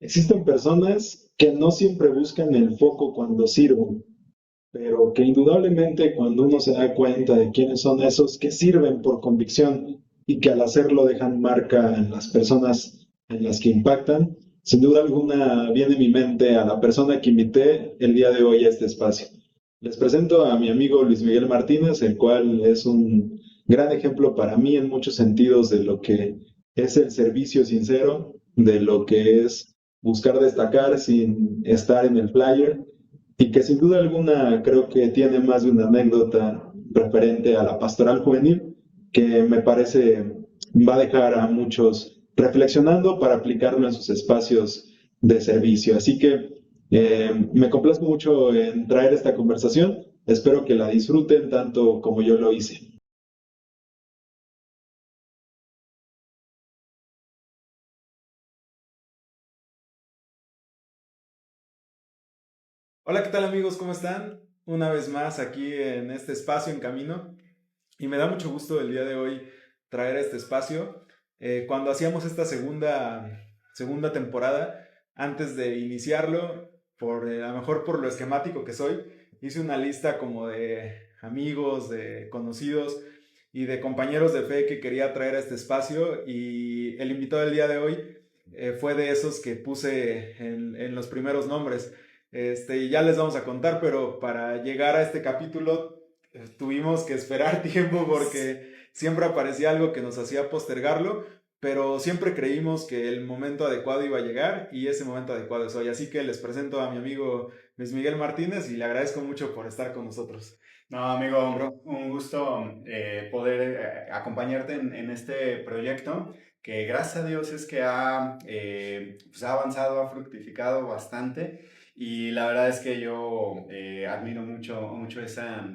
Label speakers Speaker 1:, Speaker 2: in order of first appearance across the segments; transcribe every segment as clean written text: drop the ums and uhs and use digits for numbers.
Speaker 1: Existen personas que no siempre buscan el foco cuando sirven, pero que indudablemente cuando uno se da cuenta de quiénes son esos que sirven por convicción y que al hacerlo dejan marca en las personas en las que impactan, sin duda alguna viene a mi mente a la persona que invité el día de hoy a este espacio. Les presento a mi amigo Luis Miguel Martínez, el cual es un gran ejemplo para mí en muchos sentidos de lo que es el servicio sincero, de lo que es buscar destacar sin estar en el flyer y que sin duda alguna creo que tiene más de una anécdota referente a la pastoral juvenil que me parece va a dejar a muchos reflexionando para aplicarlo en sus espacios de servicio. Así que me complazco mucho en traer esta conversación. Espero que la disfruten tanto como yo lo hice.
Speaker 2: Hola, ¿qué tal amigos? ¿Cómo están? Una vez más aquí en este espacio en camino y me da mucho gusto el día de hoy traer este espacio. Cuando hacíamos esta segunda temporada, antes de iniciarlo, a lo mejor por lo esquemático que soy, hice una lista como de amigos, de conocidos y de compañeros de fe que quería traer a este espacio y el invitado del día de hoy fue de esos que puse en los primeros nombres. Y ya les vamos a contar, pero para llegar a este capítulo tuvimos que esperar tiempo porque siempre aparecía algo que nos hacía postergarlo, pero siempre creímos que el momento adecuado iba a llegar y ese momento adecuado es hoy. Así que les presento a mi amigo Luis Miguel Martínez y le agradezco mucho por estar con nosotros.
Speaker 3: No, amigo, un gusto poder acompañarte en este proyecto que gracias a Dios es que pues ha avanzado, ha fructificado bastante y la verdad es que yo admiro mucho esa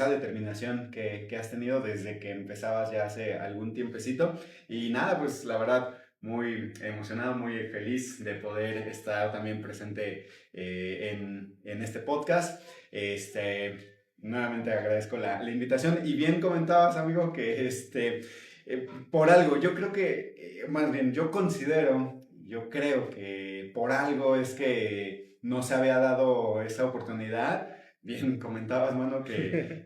Speaker 3: determinación que has tenido desde que empezabas ya hace algún tiempecito y nada, pues la verdad muy emocionado, muy feliz de poder estar también presente en este podcast. Nuevamente agradezco la invitación y bien comentabas, amigo, que por algo, yo creo que, más bien, yo creo que por algo es que no se había dado esa oportunidad. Bien comentabas, mano, que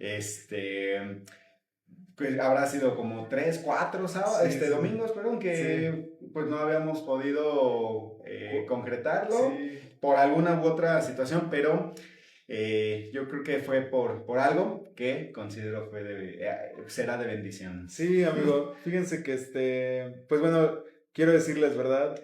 Speaker 3: que habrá sido como tres, cuatro
Speaker 2: Sí, sí,
Speaker 3: domingos, perdón,
Speaker 2: sí.
Speaker 3: que pues no habíamos podido concretarlo
Speaker 2: Sí,
Speaker 3: por alguna u otra situación, pero yo creo que fue por algo que considero será de bendición.
Speaker 2: sí, amigo. Fíjense que pues bueno, quiero decirles, ¿verdad?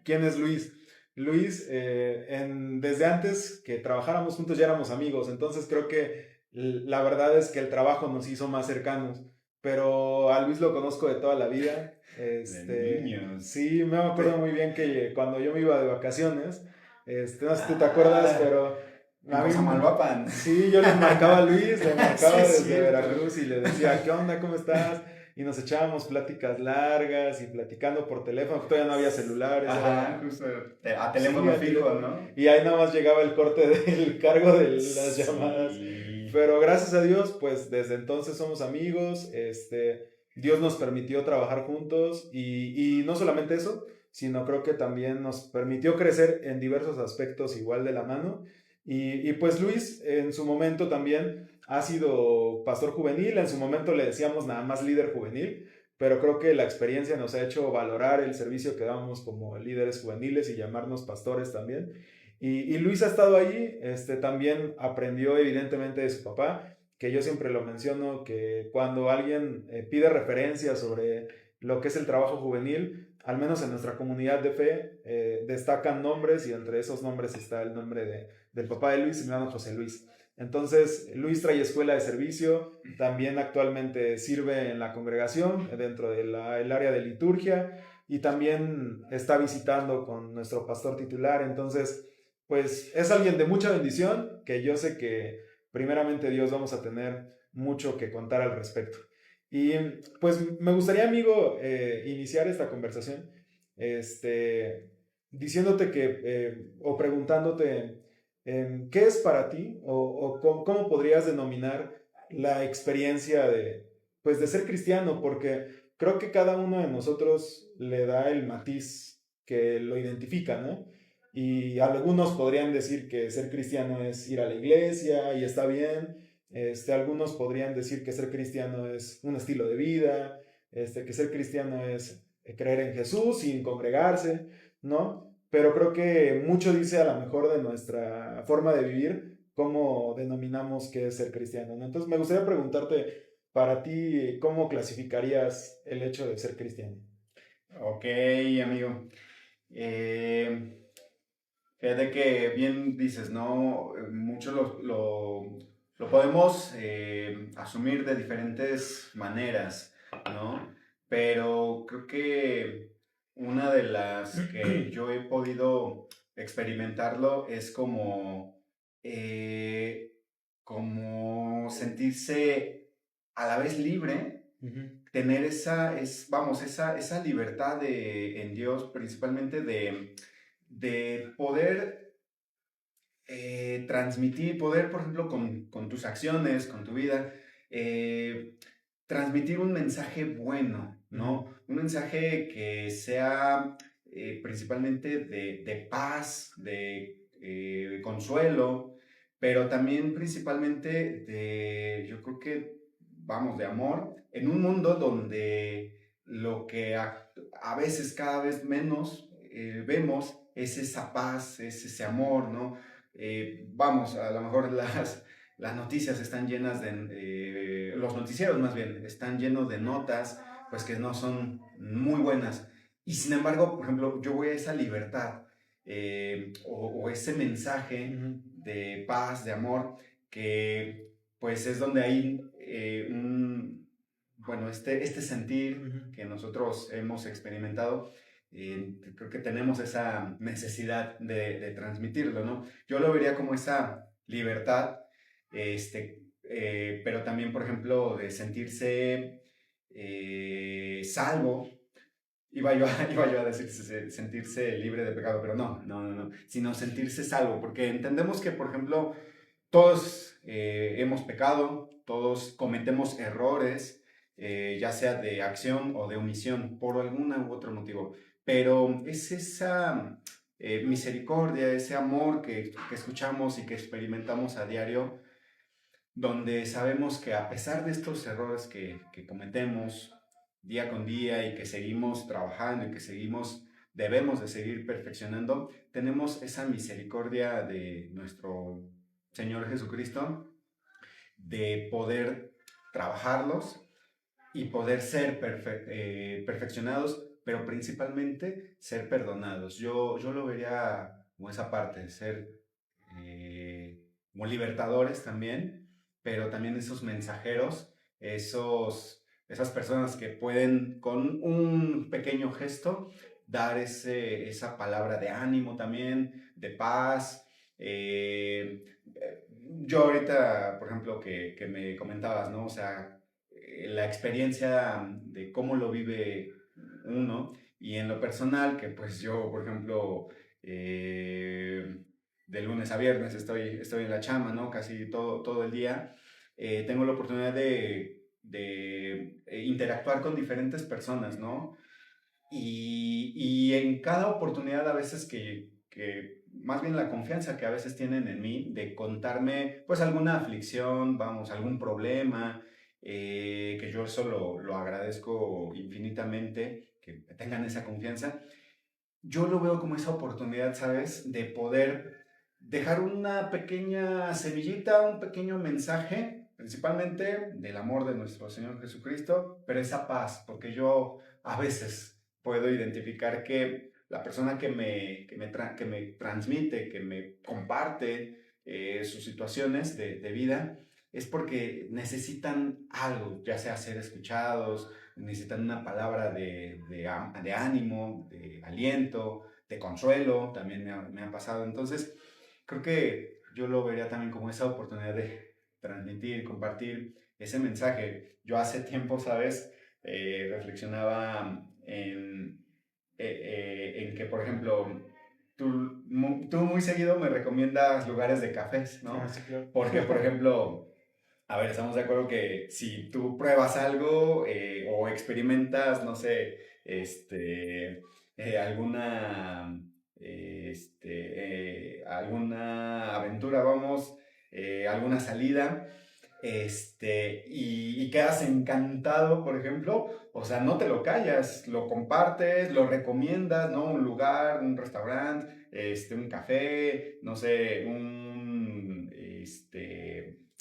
Speaker 2: ¿Quién es Luis? Luis, desde antes que trabajáramos juntos ya éramos amigos, entonces creo que la verdad es que el trabajo nos hizo más cercanos, pero a Luis lo conozco de toda la vida.
Speaker 3: De niños.
Speaker 2: Sí, me acuerdo
Speaker 3: Te-
Speaker 2: muy bien que cuando yo me iba de vacaciones, no sé si tú te acuerdas,
Speaker 3: ah,
Speaker 2: pero
Speaker 3: en
Speaker 2: a mí
Speaker 3: Cozamalvapan.
Speaker 2: sí, yo le marcaba a Luis, le
Speaker 3: Sí,
Speaker 2: marcaba
Speaker 3: es
Speaker 2: desde
Speaker 3: cierto.
Speaker 2: Veracruz y le decía, ¿qué onda? ¿Cómo estás? Y nos echábamos pláticas largas y platicando por teléfono, todavía no había celulares,
Speaker 3: Ajá,
Speaker 2: era...
Speaker 3: justo. A
Speaker 2: Sí,
Speaker 3: teléfono
Speaker 2: al
Speaker 3: fijo,
Speaker 2: teléfono.
Speaker 3: ¿no?
Speaker 2: Y ahí nada más llegaba el corte del cargo de las llamadas.
Speaker 3: Sí.
Speaker 2: Pero gracias a Dios, pues desde entonces somos amigos, Dios nos permitió trabajar juntos y no solamente eso, sino creo que también nos permitió crecer en diversos aspectos igual de la mano. Y pues Luis en su momento también ha sido pastor juvenil, en su momento le decíamos nada más líder juvenil, pero creo que la experiencia nos ha hecho valorar el servicio que damos como líderes juveniles y llamarnos pastores también. Y Luis ha estado ahí, también aprendió evidentemente de su papá, que yo siempre lo menciono, que cuando alguien pide referencias sobre lo que es el trabajo juvenil, al menos en nuestra comunidad de fe, destacan nombres y entre esos nombres está el nombre del papá de Luis, mi hermano José Luis. Entonces, Luis trae escuela de servicio, también actualmente sirve en la congregación, dentro del área de liturgia, y también está visitando con nuestro pastor titular. Entonces, pues es alguien de mucha bendición, que yo sé que primeramente Dios vamos a tener mucho que contar al respecto. Y pues me gustaría, amigo, iniciar esta conversación diciéndote o preguntándote ¿qué es para ti o cómo podrías denominar la experiencia pues de ser cristiano? Porque creo que cada uno de nosotros le da el matiz que lo identifican, ¿no? Y algunos podrían decir que ser cristiano es ir a la iglesia y está bien. Algunos podrían decir que ser cristiano es un estilo de vida, que ser cristiano es creer en Jesús sin congregarse, ¿no? Pero creo que mucho dice a lo mejor de nuestra forma de vivir, cómo denominamos qué es ser cristiano, ¿no? Entonces me gustaría preguntarte, para ti, ¿cómo clasificarías el hecho de ser cristiano?
Speaker 3: Ok, amigo. Eh, Fíjate que bien dices, ¿no? Mucho lo podemos asumir de diferentes maneras, ¿no? Pero creo que una de las que yo he podido experimentarlo es eh, como sentirse a la vez libre, tener esa libertad en Dios, principalmente de poder transmitir, poder, por ejemplo, con tus acciones, con tu vida, eh, transmitir un mensaje bueno, ¿no? Un mensaje que sea principalmente de paz, de consuelo, pero también principalmente yo creo que, vamos, de amor, en un mundo donde lo que a veces cada vez menos vemos es esa paz, es ese amor, ¿no? Vamos, a lo mejor las noticias están llenas los noticieros más bien, están llenos de notas, pues que no son muy buenas. Y sin embargo, por ejemplo, yo voy a esa libertad o ese mensaje de paz, de amor, que pues es donde hay bueno, este sentir que nosotros hemos experimentado, creo que tenemos esa necesidad de transmitirlo, ¿no? Yo lo vería como esa libertad, pero también, por ejemplo, de sentirse salvo. Iba yo a decir sentirse libre de pecado, pero no, sino sentirse salvo, porque entendemos que, por ejemplo, todos hemos pecado, todos cometemos errores, ya sea de acción o de omisión, por algún u otro motivo. Pero es esa misericordia, ese amor que escuchamos y que experimentamos a diario, donde sabemos que a pesar de estos errores que cometemos día con día y que seguimos trabajando y que debemos de seguir perfeccionando, tenemos esa misericordia de nuestro Señor Jesucristo, de poder trabajarlos y poder ser perfeccionados, pero principalmente ser perdonados. Yo lo vería como esa parte, ser como libertadores también, pero también esos mensajeros, esas personas que pueden con un pequeño gesto dar esa palabra de ánimo también, de paz. Yo ahorita, por ejemplo, que me comentabas, ¿no? O sea, la experiencia de cómo lo vive uno y en lo personal, que pues yo, por ejemplo, de lunes a viernes estoy en la chamba, ¿no? Casi todo el día. Tengo la oportunidad de interactuar con diferentes personas, ¿no? Y en cada oportunidad a veces que más bien la confianza que a veces tienen en mí de contarme pues alguna aflicción, vamos, algún problema, que yo eso lo agradezco infinitamente, que tengan esa confianza. Yo lo veo como esa oportunidad, ¿sabes? De poder dejar una pequeña semillita, un pequeño mensaje, principalmente del amor de nuestro Señor Jesucristo, pero esa paz, porque yo a veces puedo identificar que la persona que me transmite, que me comparte sus situaciones de vida, es porque necesitan algo, ya sea ser escuchados, necesitan una palabra de ánimo, de aliento, de consuelo, también me ha pasado. Entonces, creo que yo lo vería también como esa oportunidad de transmitir, compartir ese mensaje. Yo hace tiempo, ¿sabes? Reflexionaba en que, por ejemplo, tú muy seguido me recomiendas lugares de cafés, ¿no?
Speaker 2: Ah, sí, claro.
Speaker 3: Porque, por ejemplo, a ver, estamos de acuerdo que si tú pruebas algo o experimentas, no sé, alguna aventura, vamos, alguna salida, y quedas encantado, por ejemplo, o sea, no te lo callas, lo compartes, lo recomiendas, ¿no? Un lugar, un restaurante, un café, no sé,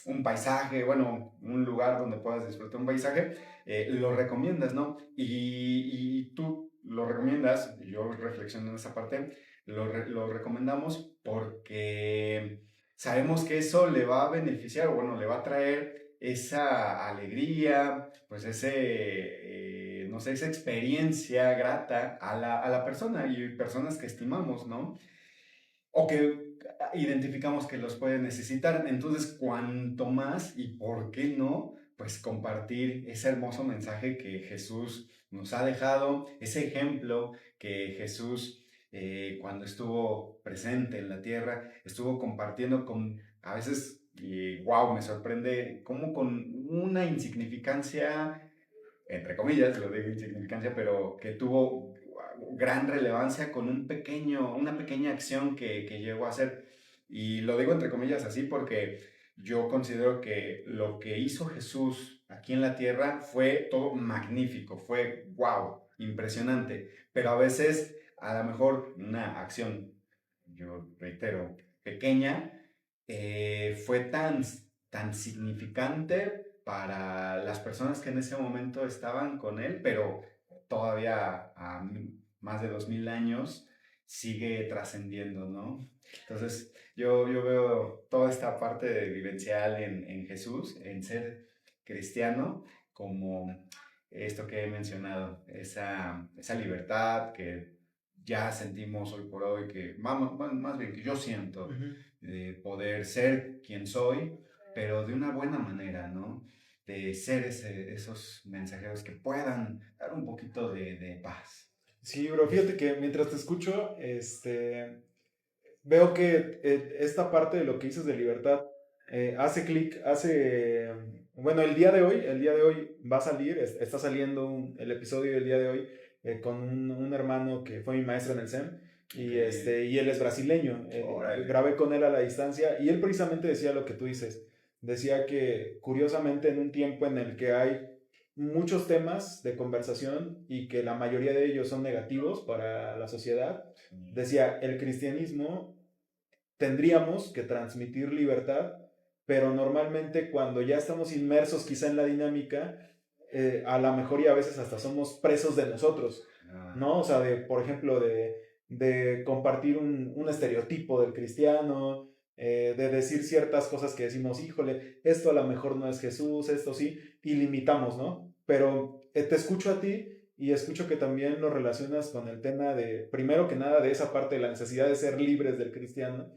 Speaker 3: un paisaje, bueno, un lugar donde puedas disfrutar un paisaje, lo recomiendas, ¿no? Y tú lo recomiendas, yo reflexiono en esa parte, lo recomendamos porque sabemos que eso le va a beneficiar, o bueno, le va a traer esa alegría, pues no sé, esa experiencia grata a la persona y personas que estimamos, ¿no? O que identificamos que los pueden necesitar. Entonces, cuanto más y por qué no, pues compartir ese hermoso mensaje que Jesús nos ha dejado, ese ejemplo que Jesús, cuando estuvo presente en la tierra, estuvo compartiendo con, a veces, y wow, me sorprende cómo con una insignificancia, entre comillas, lo digo insignificancia, pero que tuvo gran relevancia con una pequeña acción que llegó a hacer. Y lo digo entre comillas así porque yo considero que lo que hizo Jesús aquí en la tierra fue todo magnífico, fue wow, impresionante. Pero a veces, a lo mejor, una acción, yo reitero, pequeña, fue tan significante para las personas que en ese momento estaban con él, pero todavía a más de 2000 años sigue trascendiendo, ¿no? Entonces, yo veo toda esta parte de vivencial en Jesús, en ser cristiano, como esto que he mencionado, esa libertad que ya sentimos hoy por hoy, que más bien que yo siento, de poder ser quien soy, pero de una buena manera, ¿no? De ser esos mensajeros que puedan dar un poquito de paz.
Speaker 2: Sí, bro, fíjate que mientras te escucho, veo que esta parte de lo que dices de libertad hace clic, bueno, el día de hoy va a salir, está saliendo el episodio del día de hoy con un hermano que fue mi maestro en el SEM y él es brasileño. Grabé con él a la distancia y él precisamente decía lo que tú dices. Decía que curiosamente en un tiempo en el que hay muchos temas de conversación y que la mayoría de ellos son negativos para la sociedad, decía, el cristianismo tendríamos que transmitir libertad, pero normalmente cuando ya estamos inmersos quizá en la dinámica, a lo mejor y a veces hasta somos presos de nosotros, ¿no? O sea, por ejemplo, de compartir un estereotipo del cristiano, de decir ciertas cosas que decimos, híjole, esto a lo mejor no es Jesús, esto sí, y limitamos, ¿no? Pero te escucho a ti y escucho que también lo relacionas con el tema de, primero que nada, de esa parte de la necesidad de ser libres del cristiano,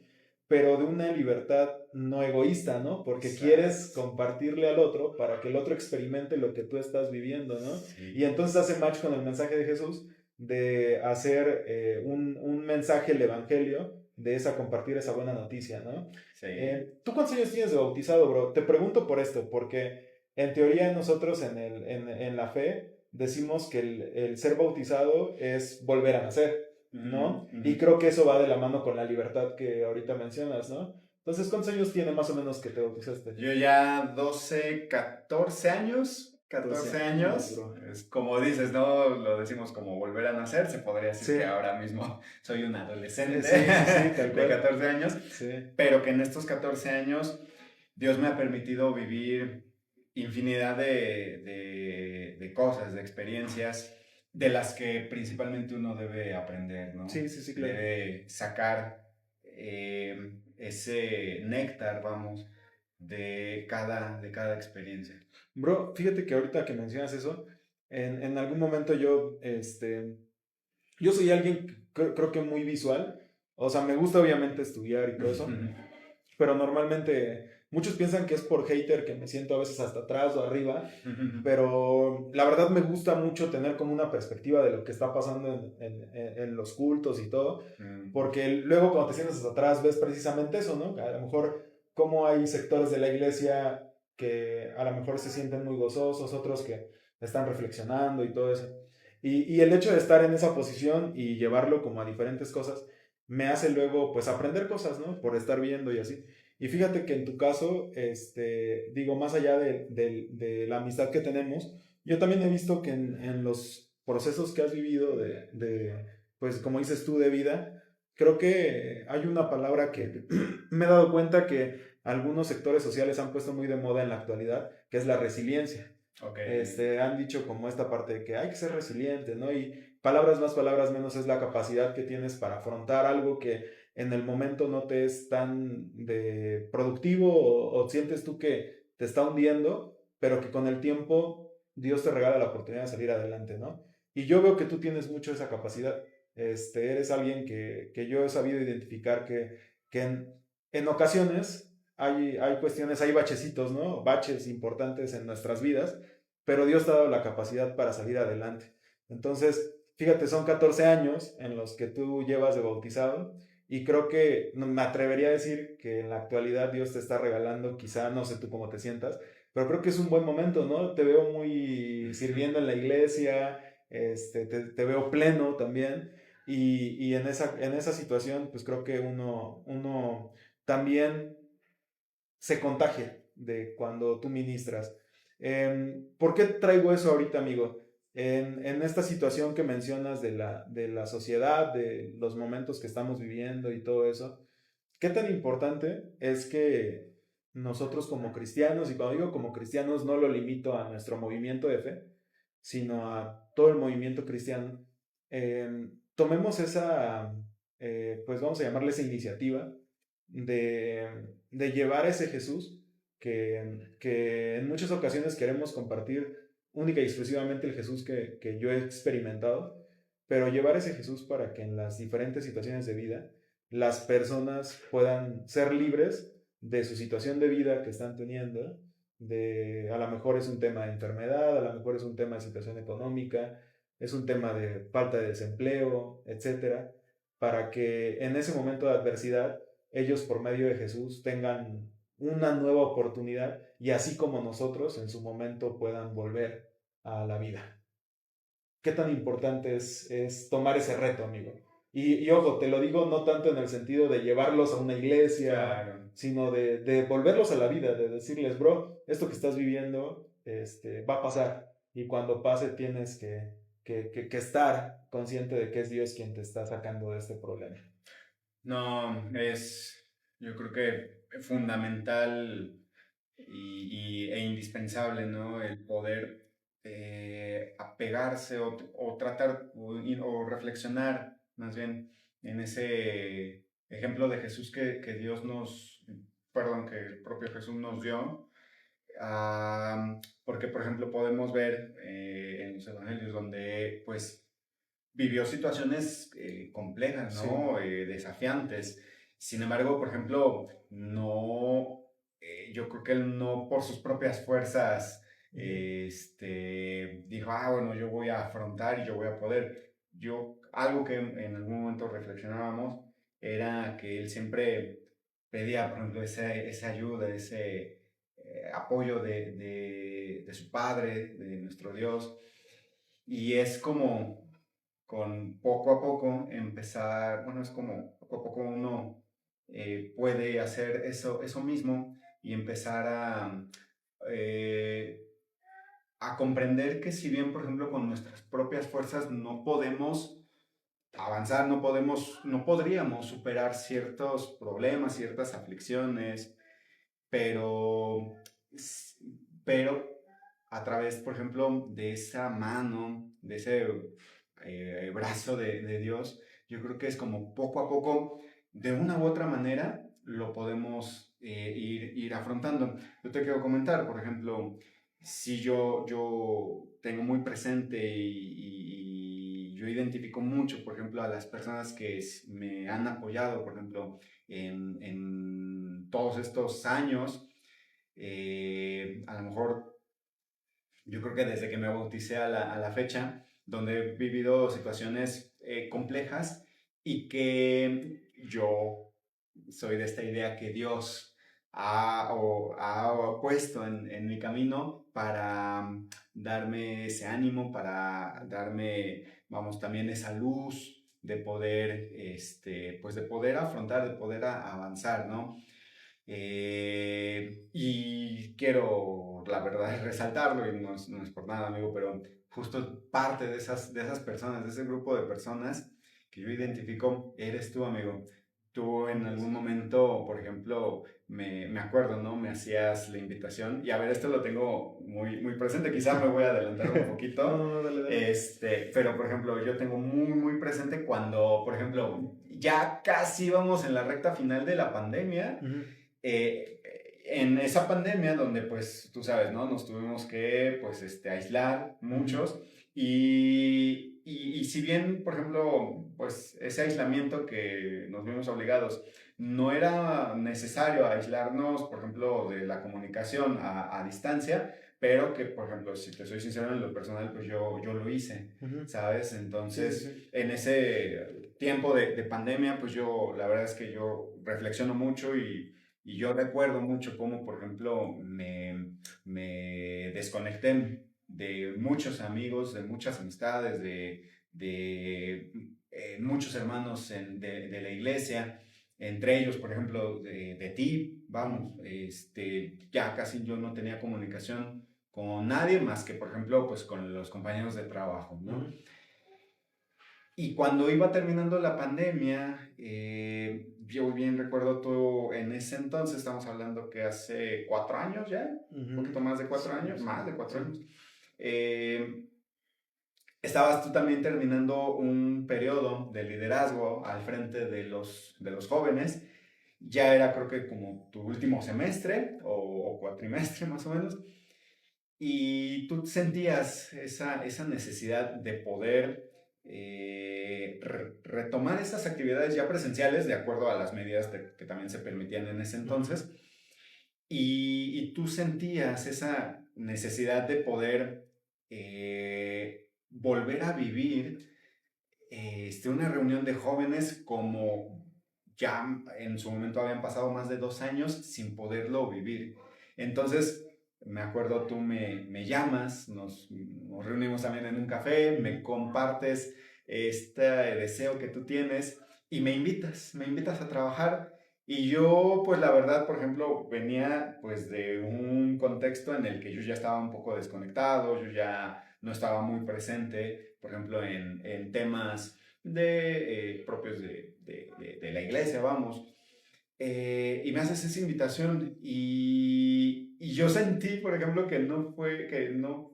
Speaker 2: pero de una libertad no egoísta, ¿no? Porque quieres compartirle al otro para que el otro experimente lo que tú estás viviendo, ¿no? Sí. Y entonces hace match con el mensaje de Jesús de hacer un mensaje, el evangelio, de compartir esa buena noticia, ¿no? Sí. ¿Tú cuántos años tienes de bautizado, bro? Te pregunto por esto, porque en teoría nosotros en la fe decimos que el ser bautizado es volver a nacer, ¿no? Y creo que eso va de la mano con la libertad que ahorita mencionas, ¿no? Entonces, ¿cuántos años tiene más o menos que te bautizaste?
Speaker 3: Yo ya 12, 14 años. 14 años, es como dices, ¿no? Lo decimos como volver a nacer, se podría decir que ahora mismo soy un adolescente de 14 años, pero que en estos 14 años Dios me ha permitido vivir infinidad de cosas, de experiencias, de las que principalmente uno debe aprender, ¿no?
Speaker 2: Claro.
Speaker 3: Debe sacar ese néctar, vamos, de cada experiencia.
Speaker 2: Bro, fíjate que ahorita que mencionas eso, en algún momento yo soy alguien creo que muy visual, o sea, me gusta obviamente estudiar y todo eso, pero normalmente muchos piensan que es por hater que me siento a veces hasta atrás o arriba, pero la verdad me gusta mucho tener como una perspectiva de lo que está pasando en los cultos y todo, porque luego cuando te sientas hasta atrás ves precisamente eso, ¿no? A lo mejor cómo hay sectores de la iglesia que a lo mejor se sienten muy gozosos, otros que están reflexionando y todo eso. Y el hecho de estar en esa posición y llevarlo como a diferentes cosas, me hace luego pues aprender cosas, ¿no? Por estar viendo y así. Y fíjate que en tu caso, digo, más allá de la amistad que tenemos, yo también he visto que en los procesos que has vivido pues como dices tú, de vida, creo que hay una palabra que me he dado cuenta que algunos sectores sociales han puesto muy de moda en la actualidad, que es la resiliencia.
Speaker 3: Okay.
Speaker 2: Han dicho como esta parte de que hay que ser resiliente, ¿no? Y palabras más, palabras menos es la capacidad que tienes para afrontar algo que en el momento no te es tan productivo o sientes tú que te está hundiendo, pero que con el tiempo Dios te regala la oportunidad de salir adelante, ¿no? Y yo veo que tú tienes mucho esa capacidad. Eres alguien que yo he sabido identificar que en ocasiones hay cuestiones, hay bachecitos, ¿no? Baches importantes en nuestras vidas, pero Dios te ha dado la capacidad para salir adelante. Entonces, fíjate, son 14 años en los que tú llevas de bautizado y creo que me atrevería a decir que en la actualidad Dios te está regalando, quizá no sé tú cómo te sientas, pero creo que es un buen momento, ¿no? Te veo muy sirviendo en la iglesia, te veo pleno también y en esa situación pues creo que uno también se contagia de cuando tú ministras. ¿Por qué traigo eso ahorita, amigo? En esta situación que mencionas de la sociedad, de los momentos que estamos viviendo y todo eso, ¿qué tan importante es que nosotros como cristianos, y cuando digo como cristianos no lo limito a nuestro movimiento de fe, sino a todo el movimiento cristiano, tomemos esa, pues vamos a llamarle esa iniciativa de llevar a ese Jesús que en muchas ocasiones queremos compartir única y exclusivamente el Jesús que yo he experimentado, pero llevar ese Jesús para que en las diferentes situaciones de vida las personas puedan ser libres de su situación de vida que están teniendo, a lo mejor es un tema de enfermedad, a lo mejor es un tema de situación económica, es un tema de falta de desempleo, etcétera, para que en ese momento de adversidad ellos por medio de Jesús tengan una nueva oportunidad y así como nosotros en su momento puedan volver a la vida. ¿Qué tan importante es tomar ese reto, amigo? Y ojo, te lo digo no tanto en el sentido de llevarlos a una iglesia, claro, sino de volverlos a la vida, de decirles, bro, esto que estás viviendo va a pasar y cuando pase tienes que estar consciente de que es Dios quien te está sacando de este problema.
Speaker 3: No, yo creo que fundamental e indispensable, ¿no? El poder apegarse o tratar o reflexionar más bien en ese ejemplo de Jesús que Dios perdón, que el propio Jesús nos dio. Porque, por ejemplo, podemos ver en los evangelios donde, pues, vivió situaciones complejas, ¿no? Sí. Desafiantes. Sin embargo, por ejemplo, no, yo creo que él no por sus propias fuerzas, dijo, bueno, yo voy a afrontar y yo voy a poder. Algo que en algún momento reflexionábamos era que él siempre pedía, por ejemplo, esa ayuda, ese apoyo de su Padre, de nuestro Dios. Y es como con poco a poco empezar, bueno, es como poco a poco uno puede hacer eso mismo y empezar eh, a comprender que si bien, por ejemplo, con nuestras propias fuerzas no podemos avanzar, no podríamos superar ciertos problemas, ciertas aflicciones, pero, pero a través, por ejemplo, de esa mano, de ese brazo de Dios, yo creo que es como poco a poco, de una u otra manera, lo podemos ir afrontando. Yo te quiero comentar, por ejemplo, si yo tengo muy presente y yo identifico mucho, por ejemplo, a las personas que me han apoyado, por ejemplo, en todos estos años, a lo mejor yo creo que desde que me bauticé a la fecha, donde he vivido situaciones complejas y que yo soy de esta idea que Dios ha puesto en mi camino para darme ese ánimo, para darme, vamos, también esa luz de poder, pues de poder afrontar, de poder avanzar, ¿no? Y quiero, la verdad, resaltarlo, y no es por nada, amigo, pero justo parte de esas personas, de ese grupo de personas que yo identifico, eres tú, amigo. Tú en algún momento, por ejemplo, me acuerdo, ¿no? Me hacías la invitación, y a ver, esto lo tengo muy presente, quizá me voy a adelantar un poquito,
Speaker 2: No, dale, dale.
Speaker 3: pero por ejemplo, yo tengo muy presente cuando, por ejemplo, ya casi íbamos en la recta final de la pandemia. eh, en esa pandemia donde pues tú sabes, ¿no? Nos tuvimos que pues aislar muchos y si bien, por ejemplo, pues ese aislamiento que nos vimos obligados no era necesario aislarnos, por ejemplo, de la comunicación a distancia, pero que, por ejemplo, si te soy sincero en lo personal, pues yo lo hice, ¿sabes? Entonces,
Speaker 2: Sí, sí, sí.
Speaker 3: en ese tiempo de pandemia, pues yo, la verdad es que yo reflexiono mucho y yo recuerdo mucho cómo, por ejemplo, me desconecté de muchos amigos, de muchas amistades, de muchos hermanos de la iglesia, entre ellos, por ejemplo, de ti, vamos, ya casi yo no tenía comunicación con nadie más que, por ejemplo, pues con los compañeros de trabajo, ¿no? Y cuando iba terminando la pandemia, yo bien recuerdo tú en ese entonces, estamos hablando que hace 4 años ya, un poquito más de 4 años, más de 4 años, eh, estabas tú también terminando un periodo de liderazgo al frente de los jóvenes. Ya era creo que como tu último semestre o cuatrimestre más o menos. Y tú sentías esa necesidad de poder retomar esas actividades ya presenciales de acuerdo a las medidas que también se permitían en ese entonces. Y tú sentías esa necesidad de poder volver a vivir una reunión de jóvenes como ya en su momento habían pasado más de 2 años sin poderlo vivir. Entonces, me acuerdo, tú me llamas, nos reunimos también en un café, me compartes este deseo que tú tienes y me invitas a trabajar. Y yo, pues la verdad, por ejemplo, venía pues de un contexto en el que yo ya estaba un poco desconectado, yo ya no estaba muy presente, por ejemplo, en temas propios de la iglesia, vamos. Y me haces esa invitación y yo sentí, por ejemplo, que no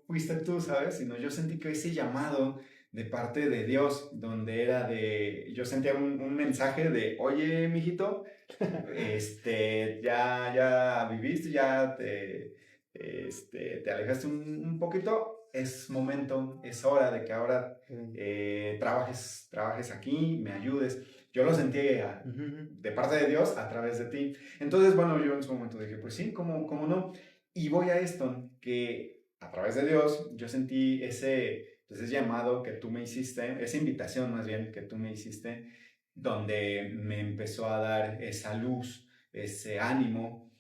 Speaker 3: fuiste tú, ¿sabes? Sino yo sentí que ese llamado de parte de Dios, donde yo sentía un mensaje de, oye, mijito, ya viviste, te alejaste un poquito, es momento, es hora de que ahora trabajes aquí, me ayudes. Yo lo sentí de parte de Dios a través de ti. Entonces, bueno, yo en su momento dije, pues sí, ¿cómo no? Y voy a esto, que a través de Dios yo sentí ese llamado que tú me hiciste, esa invitación más bien que tú me hiciste, donde me empezó a dar esa luz, ese ánimo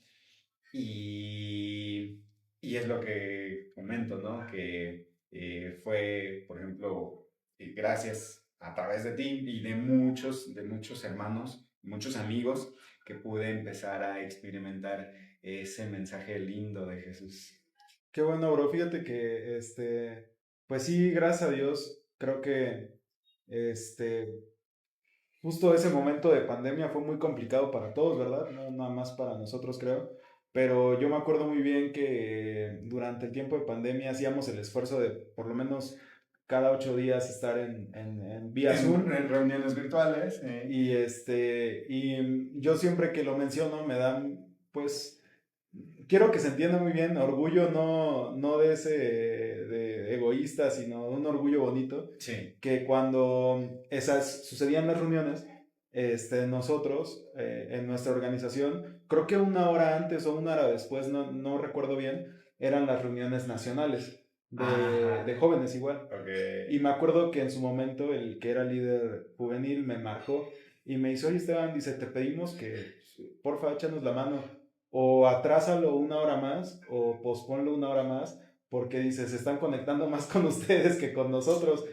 Speaker 3: y es lo que comento, ¿no? Que fue, por ejemplo, gracias a través de ti y de muchos hermanos, muchos amigos, que pude empezar a experimentar ese mensaje lindo de Jesús.
Speaker 2: Qué bueno, bro. Fíjate que, pues sí, gracias a Dios, creo que, este, justo ese momento de pandemia fue muy complicado para todos, ¿verdad? No nada más para nosotros, creo. Pero yo me acuerdo muy bien que durante el tiempo de pandemia hacíamos el esfuerzo de por lo menos cada 8 días estar en vía Zoom.
Speaker 3: En reuniones virtuales.
Speaker 2: Y yo siempre que lo menciono me dan, pues, quiero que se entienda muy bien, orgullo no de ese de egoísta, sino un orgullo bonito,
Speaker 3: Sí.
Speaker 2: que cuando esas sucedían las reuniones, nosotros en nuestra organización, creo que una hora antes o una hora después, no recuerdo bien, eran las reuniones nacionales de jóvenes igual.
Speaker 3: Okay.
Speaker 2: Y me acuerdo que en su momento el que era líder juvenil me marcó y me dice, oye Esteban, dice, te pedimos que porfa échanos la mano o atrásalo una hora más o posponlo una hora más, porque dices, se están conectando más con ustedes que con nosotros.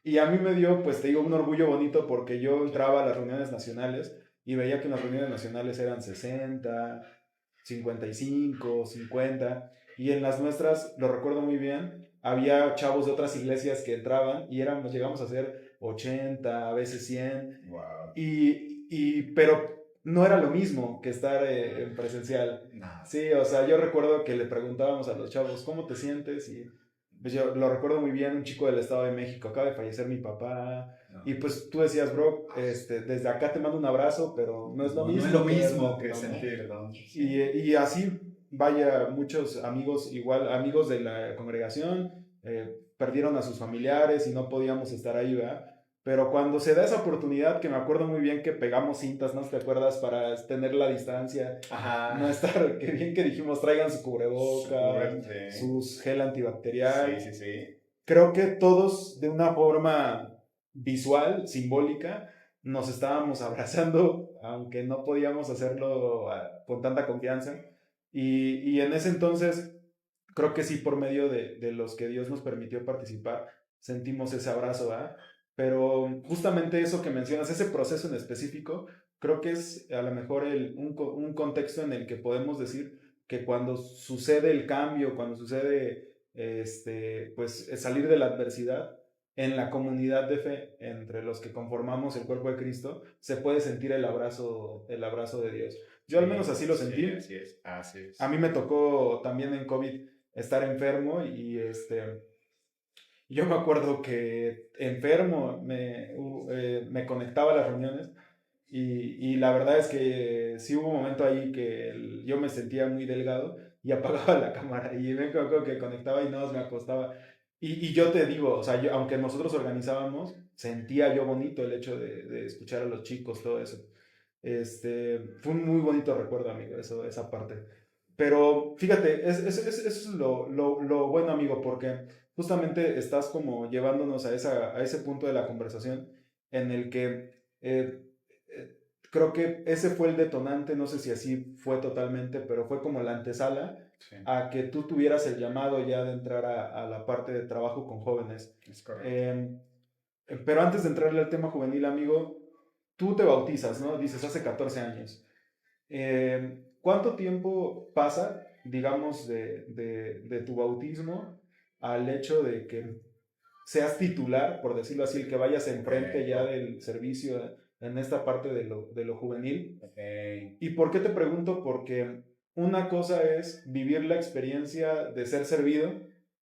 Speaker 2: Y a mí me dio, pues te digo, un orgullo bonito porque yo entraba a las reuniones nacionales y veía que en las reuniones nacionales eran 60, 55, 50, y en las nuestras, lo recuerdo muy bien, había chavos de otras iglesias que entraban y éramos, llegamos a ser 80, a veces 100,
Speaker 3: Wow.
Speaker 2: pero no era lo mismo que estar en presencial.
Speaker 3: No.
Speaker 2: Sí, o sea, yo recuerdo que le preguntábamos a los chavos, ¿cómo te sientes? Y pues yo lo recuerdo muy bien, un chico del Estado de México, acaba de fallecer mi papá,
Speaker 3: No.
Speaker 2: y pues tú decías, bro, desde acá te mando un abrazo, pero no es lo mismo.
Speaker 3: No es lo mismo
Speaker 2: que
Speaker 3: que sentir, ¿no?
Speaker 2: y así, vaya, muchos amigos, igual, amigos de la congregación, perdieron a sus familiares y no podíamos estar ahí, ¿verdad? Pero cuando se da esa oportunidad, que me acuerdo muy bien que pegamos cintas, ¿no te acuerdas? Para tener la distancia,
Speaker 3: Ajá.
Speaker 2: no estar, que bien que dijimos, traigan su cubreboca,
Speaker 3: Sí.
Speaker 2: sus gel antibacterial.
Speaker 3: Sí, sí, sí.
Speaker 2: Creo que todos, de una forma visual, simbólica, nos estábamos abrazando, aunque no podíamos hacerlo con tanta confianza. Y en ese entonces, creo que sí, por medio de los que Dios nos permitió participar, sentimos ese abrazo, ¿verdad? Pero justamente eso que mencionas, ese proceso en específico, creo que es a lo mejor un contexto en el que podemos decir que cuando sucede el cambio, cuando sucede pues salir de la adversidad, en la comunidad de fe, entre los que conformamos el cuerpo de Cristo, se puede sentir el abrazo de Dios. Yo al menos así lo sentí.
Speaker 3: Sí, así es.
Speaker 2: A mí me tocó también en COVID estar enfermo y yo me acuerdo que enfermo me conectaba a las reuniones y la verdad es que sí hubo un momento ahí que yo me sentía muy delgado y apagaba la cámara y me acuerdo que conectaba y no, me acostaba. Y yo te digo, o sea, aunque nosotros organizábamos, sentía yo bonito el hecho de escuchar a los chicos, todo eso. Fue un muy bonito recuerdo, amigo, esa parte. Pero fíjate, eso es lo bueno, amigo, porque justamente estás como llevándonos a ese punto de la conversación en el que eh, creo que ese fue el detonante, no sé si así fue totalmente, pero fue como la antesala
Speaker 3: Sí.
Speaker 2: a que tú tuvieras el llamado ya de entrar a la parte de trabajo con jóvenes.
Speaker 3: Es correcto.
Speaker 2: Pero antes de entrarle al tema juvenil, amigo, tú te bautizas, ¿no? Dices, hace 14 años. ¿Cuánto tiempo pasa, digamos, de tu bautismo al hecho de que seas titular, por decirlo así, el que vayas enfrente ya del servicio en esta parte de lo juvenil?
Speaker 3: Okay.
Speaker 2: ¿Y por qué te pregunto? Porque una cosa es vivir la experiencia de ser servido,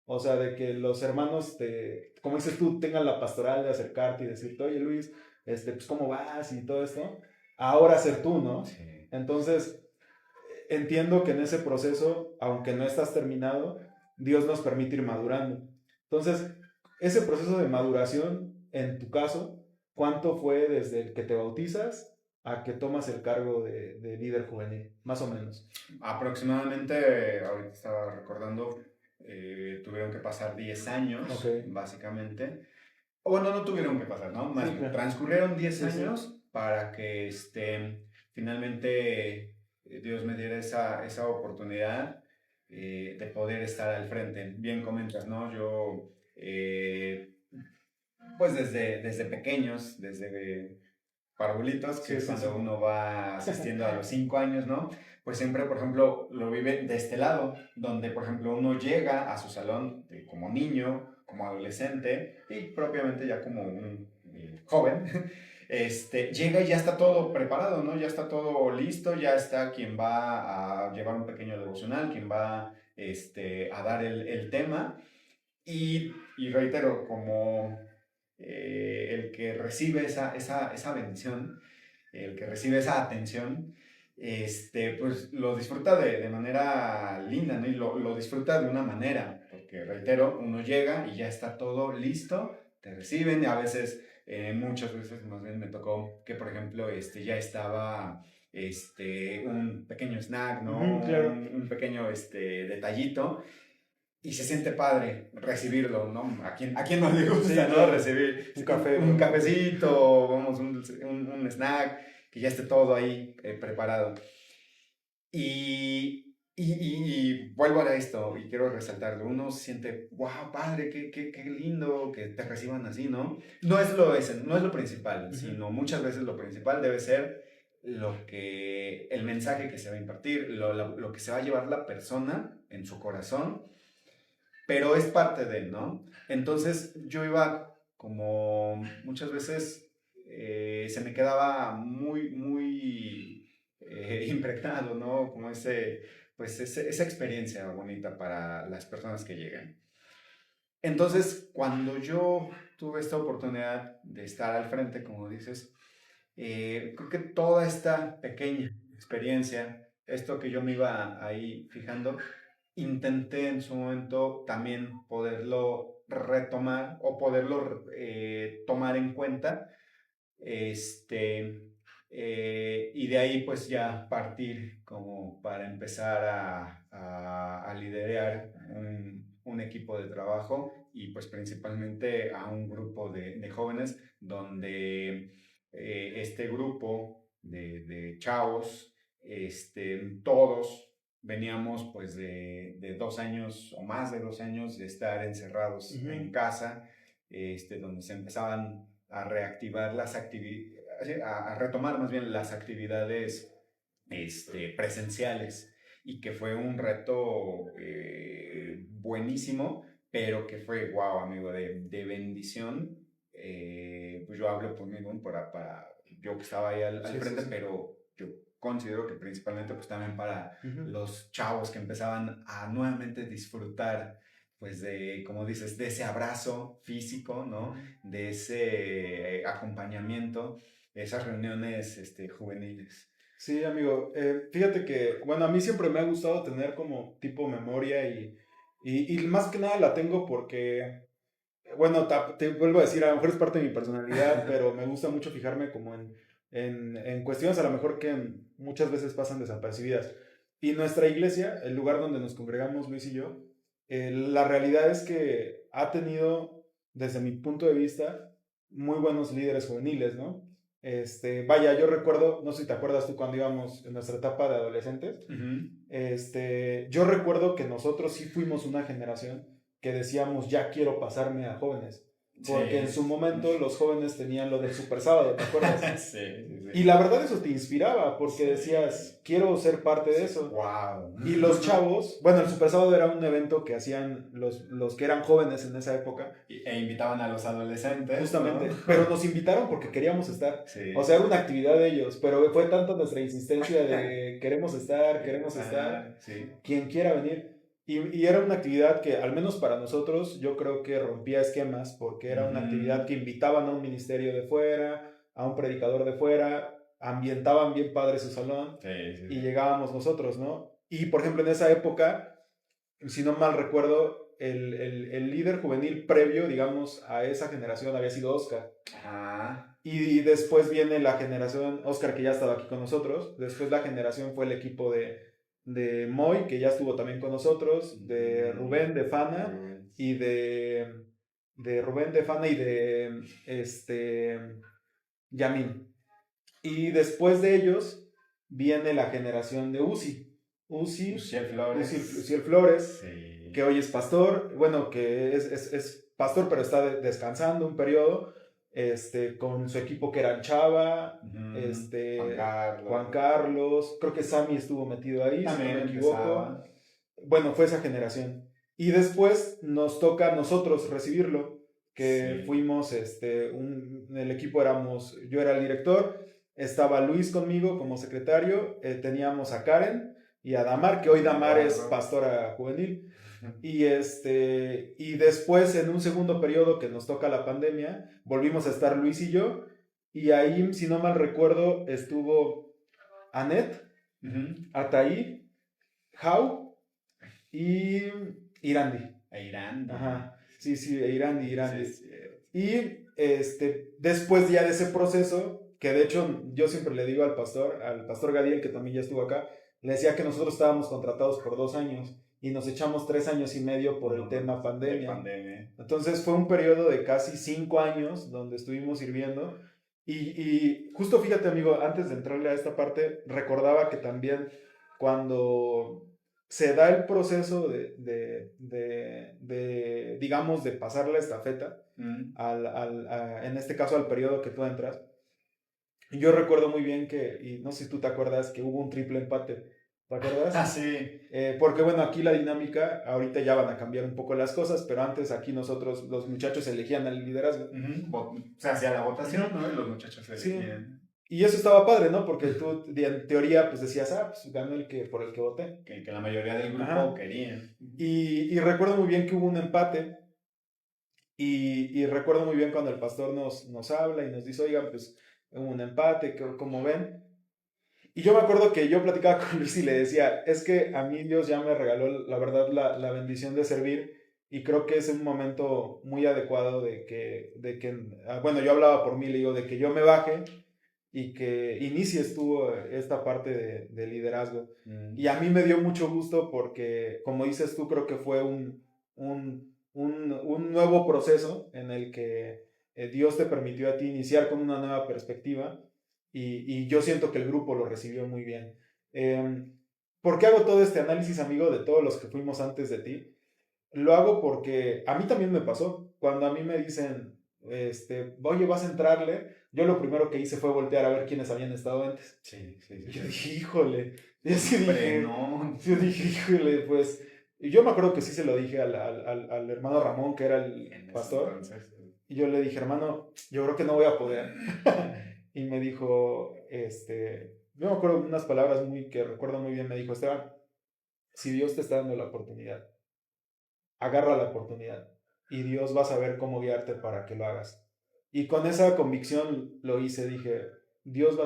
Speaker 2: o sea, de que los hermanos, como dices tú, tengan la pastoral de acercarte y decirte, oye Luis, pues cómo vas y todo esto. Ahora ser tú, ¿no?
Speaker 3: Sí.
Speaker 2: Entonces, entiendo que en ese proceso, aunque no estás terminado, Dios nos permite ir madurando. Entonces, ese proceso de maduración, en tu caso, ¿cuánto fue desde el que te bautizas a que tomas el cargo de líder juvenil? Más o menos.
Speaker 3: Aproximadamente, ahorita estaba recordando, tuvieron que pasar 10 años,
Speaker 2: Okay.
Speaker 3: básicamente. O bueno, no tuvieron que pasar, ¿no? Más
Speaker 2: Sí, claro.
Speaker 3: transcurrieron 10
Speaker 2: Sí, sí.
Speaker 3: años para que finalmente Dios me diera esa oportunidad de poder estar al frente. Bien comentas, ¿no? Yo, pues desde pequeños, desde parvulitos, que
Speaker 2: Sí,
Speaker 3: es
Speaker 2: sí,
Speaker 3: cuando
Speaker 2: sí.
Speaker 3: uno va asistiendo a los 5 años, ¿no? Pues siempre, por ejemplo, lo vive de este lado, donde, por ejemplo, uno llega a su salón como niño, como adolescente y propiamente ya como un joven, llega y ya está todo preparado, ¿no? Ya está todo listo, ya está quien va a llevar un pequeño devocional, quien va a dar el tema y reitero, como el que recibe esa bendición, el que recibe esa atención, pues lo disfruta de manera linda, ¿no? Y lo disfruta de una manera, porque reitero, uno llega y ya está todo listo, te reciben, y a veces, muchas veces más bien me tocó que, por ejemplo, ya estaba un pequeño snack, ¿no?
Speaker 2: Claro.
Speaker 3: Un pequeño detallito. Y se siente padre recibirlo, ¿no? ¿A quién no le gusta,
Speaker 2: Sí,
Speaker 3: ¿no? Recibir
Speaker 2: un café,
Speaker 3: un cafecito, vamos, un snack, que ya esté todo ahí preparado. Y vuelvo a esto, y quiero resaltarlo, uno siente, wow, padre, qué lindo que te reciban así, ¿no? No es lo principal, sino muchas veces lo principal debe ser el mensaje que se va a impartir, lo que se va a llevar la persona en su corazón, pero es parte de, ¿no? Entonces yo iba como muchas veces se me quedaba muy impregnado, ¿no? Como esa experiencia bonita para las personas que llegan. Entonces, cuando yo tuve esta oportunidad de estar al frente, como dices, creo que toda esta pequeña experiencia, esto que yo me iba ahí fijando, intenté en su momento también poderlo retomar o poderlo tomar en cuenta, y de ahí pues ya partir como para empezar a liderar un equipo de trabajo y pues principalmente a un grupo de jóvenes donde este grupo de chavos, todos veníamos pues de 2 años o más de 2 años de estar encerrados en casa, donde se empezaban a reactivar las actividades, a retomar más bien las actividades presenciales, y que fue un reto buenísimo, pero que fue, wow, amigo, de bendición. Pues yo hablo por mí, ¿no? Para yo que estaba ahí al frente, pero yo considero que principalmente pues también para los chavos que empezaban a nuevamente disfrutar pues de, como dices, de ese abrazo físico, ¿no? De ese acompañamiento, esas reuniones juveniles.
Speaker 2: Sí, amigo. Fíjate que, bueno, a mí siempre me ha gustado tener como tipo memoria y más que nada la tengo porque, bueno, te vuelvo a decir, a lo mejor es parte de mi personalidad, pero me gusta mucho fijarme como en cuestiones a lo mejor que muchas veces pasan desapercibidas. Y nuestra iglesia, el lugar donde nos congregamos Luis y yo, la realidad es que ha tenido, desde mi punto de vista, muy buenos líderes juveniles, ¿no? Vaya, yo recuerdo, no sé si te acuerdas tú cuando íbamos en nuestra etapa de adolescentes, yo recuerdo que nosotros sí fuimos una generación que decíamos, ya quiero pasarme a jóvenes. Porque en su momento los jóvenes tenían lo del Super Sábado, ¿te acuerdas?
Speaker 3: Sí.
Speaker 2: Y la verdad eso te inspiraba, porque decías, quiero ser parte de eso.
Speaker 3: Wow.
Speaker 2: Y los chavos, bueno, el Super Sábado era un evento que hacían los que eran jóvenes en esa época.
Speaker 3: E invitaban a los adolescentes.
Speaker 2: Justamente,
Speaker 3: ¿no?
Speaker 2: pero nos invitaron porque queríamos estar.
Speaker 3: Sí.
Speaker 2: O sea, era una actividad de ellos, pero fue tanta nuestra insistencia de queremos estar,
Speaker 3: sí.
Speaker 2: quien quiera venir. Y era una actividad que, al menos para nosotros, yo creo que rompía esquemas, porque era una actividad que invitaban a un ministerio de fuera, a un predicador de fuera, ambientaban bien padre su salón, y llegábamos nosotros, ¿no? Y, por ejemplo, en esa época, si no mal recuerdo, el líder juvenil previo, digamos, a esa generación había sido Oscar. Y después viene la generación, Oscar que ya estaba aquí con nosotros, después la generación fue el equipo de Moy, que ya estuvo también con nosotros, de Rubén, de Fana, y de Rubén, de Fana y de Yamin. Y después de ellos viene la generación de Uciel Flores, sí, que hoy es pastor, bueno, que es pastor, pero está descansando un periodo, con su equipo que eran Chava, Juan Carlos, creo que Sammy estuvo metido ahí, también, si no me equivoco. Bueno, fue esa generación. Y después nos toca a nosotros recibirlo, que fuimos, el equipo yo era el director, estaba Luis conmigo como secretario, teníamos a Karen y a Damar, que hoy Damar es pastora juvenil. Y después, en un segundo periodo que nos toca la pandemia, volvimos a estar Luis y yo, y ahí, si no mal recuerdo, estuvo Anet, Ataí, Jau y Irandi. Ajá. Sí, Irandi. Sí. Y después ya de ese proceso, que de hecho yo siempre le digo al pastor Gadiel, que también ya estuvo acá, le decía que nosotros estábamos contratados por 2 años y nos echamos 3 años y medio por el tema pandemia. Entonces fue un periodo de casi 5 años donde estuvimos sirviendo. Y justo fíjate, amigo, antes de entrarle a esta parte, recordaba que también cuando se da el proceso digamos, de pasar la estafeta, en este caso al periodo que tú entras. Yo recuerdo muy bien y no sé si tú te acuerdas, que hubo un triple empate. ¿Te acuerdas?
Speaker 3: Ah, sí.
Speaker 2: Porque bueno, aquí la dinámica, ahorita ya van a cambiar un poco las cosas, pero antes aquí nosotros, los muchachos elegían el liderazgo.
Speaker 3: Se hacía la votación, ¿no? Y los muchachos
Speaker 2: elegían. Sí. Y eso estaba padre, ¿no? Porque tú, en teoría, pues decías, pues ganó por el que voté.
Speaker 3: Que la mayoría del grupo quería.
Speaker 2: Y recuerdo muy bien que hubo un empate. Y recuerdo muy bien cuando el pastor nos habla y nos dice, oigan, pues hubo un empate, como ven. Y yo me acuerdo que yo platicaba con Luis y le decía, es que a mí Dios ya me regaló, la verdad, la bendición de servir, y creo que es un momento muy adecuado de que, bueno, yo hablaba por mí, le digo, de que yo me baje y que inicies tú esta parte de liderazgo. Y a mí me dio mucho gusto porque, como dices tú, creo que fue un nuevo proceso en el que Dios te permitió a ti iniciar con una nueva perspectiva, y yo siento que el grupo lo recibió muy bien. ¿Por qué hago todo este análisis, amigo, de todos los que fuimos antes de ti? Lo hago porque a mí también me pasó. Cuando a mí me dicen, oye, vas a entrarle, yo lo primero que hice fue voltear a ver quiénes habían estado antes.
Speaker 3: Sí.
Speaker 2: Yo dije, híjole. Yo dije, híjole, pues. Y yo me acuerdo que sí se lo dije al hermano Ramón, que era el pastor. Y yo le dije, hermano, yo creo que no voy a poder. Y me dijo, yo me acuerdo de unas palabras que recuerdo muy bien. Me dijo, Esteban, si Dios te está dando la oportunidad, agarra la oportunidad y Dios va a saber cómo guiarte para que lo hagas. Y con esa convicción lo hice. Dije, Dios va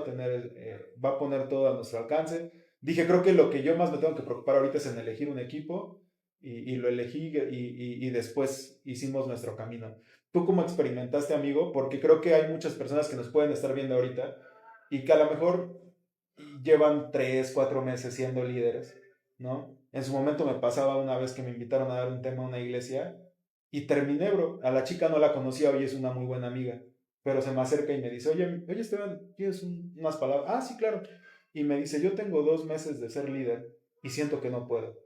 Speaker 2: a poner todo a nuestro alcance. Dije, creo que lo que yo más me tengo que preocupar ahorita es en elegir un equipo, y lo elegí, y después hicimos nuestro camino. ¿Tú cómo experimentaste, amigo? Porque creo que hay muchas personas que nos pueden estar viendo ahorita y que a lo mejor llevan 3, 4 meses siendo líderes, ¿no? En su momento me pasaba una vez que me invitaron a dar un tema a una iglesia y terminé, bro. A la chica no la conocía, hoy es una muy buena amiga, pero se me acerca y me dice, oye Esteban, ¿quieres unas palabras? Ah, sí, claro. Y me dice, yo tengo 2 meses de ser líder y siento que no puedo.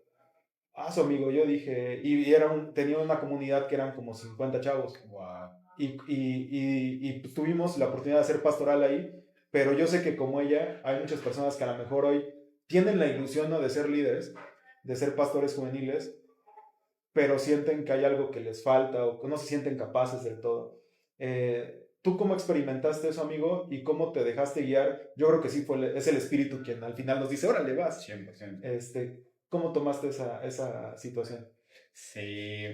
Speaker 2: Ah, su amigo, yo dije, y tenía una comunidad que eran como 50 chavos.
Speaker 3: Wow.
Speaker 2: Y pues tuvimos la oportunidad de hacer pastoral ahí, pero yo sé que como ella, hay muchas personas que a lo mejor hoy tienen la ilusión, ¿no?, de ser líderes, de ser pastores juveniles, pero sienten que hay algo que les falta o que no se sienten capaces del todo. ¿Tú cómo experimentaste eso, amigo? ¿Y cómo te dejaste guiar? Yo creo que sí es el Espíritu quien al final nos dice, órale, vas.
Speaker 3: 100%.
Speaker 2: ¿Cómo tomaste esa situación?
Speaker 3: Sí,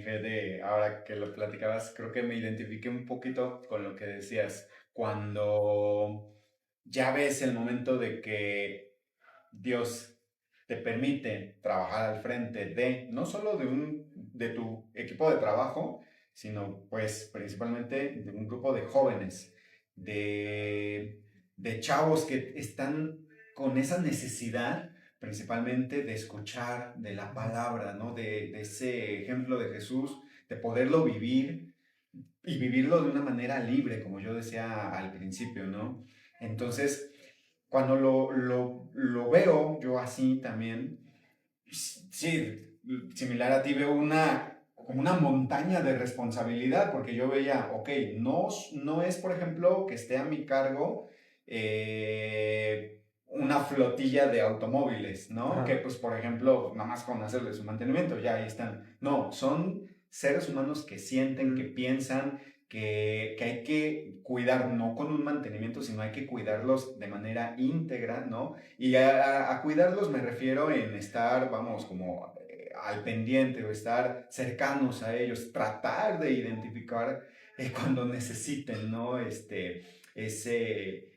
Speaker 3: Fede, ahora que lo platicabas, creo que me identifiqué un poquito con lo que decías. Cuando ya ves el momento de que Dios te permite trabajar al frente no solo de tu equipo de trabajo, sino pues principalmente de un grupo de jóvenes, de chavos que están con esa necesidad principalmente de escuchar de la palabra, ¿no? De ese ejemplo de Jesús, de poderlo vivir y vivirlo de una manera libre, como yo decía al principio, ¿no? Entonces, cuando lo veo yo así también, sí, similar a ti, veo como una montaña de responsabilidad, porque yo veía, ok, no es, por ejemplo, que esté a mi cargo una flotilla de automóviles, ¿no?
Speaker 2: Ajá.
Speaker 3: Que pues, por ejemplo, nada más con hacerle su mantenimiento, ya ahí están. No, son seres humanos que sienten, que piensan, que hay que cuidar, no con un mantenimiento, sino hay que cuidarlos de manera íntegra, ¿no? Y a cuidarlos me refiero en estar, vamos, como al pendiente o estar cercanos a ellos, tratar de identificar cuando necesiten, ¿no?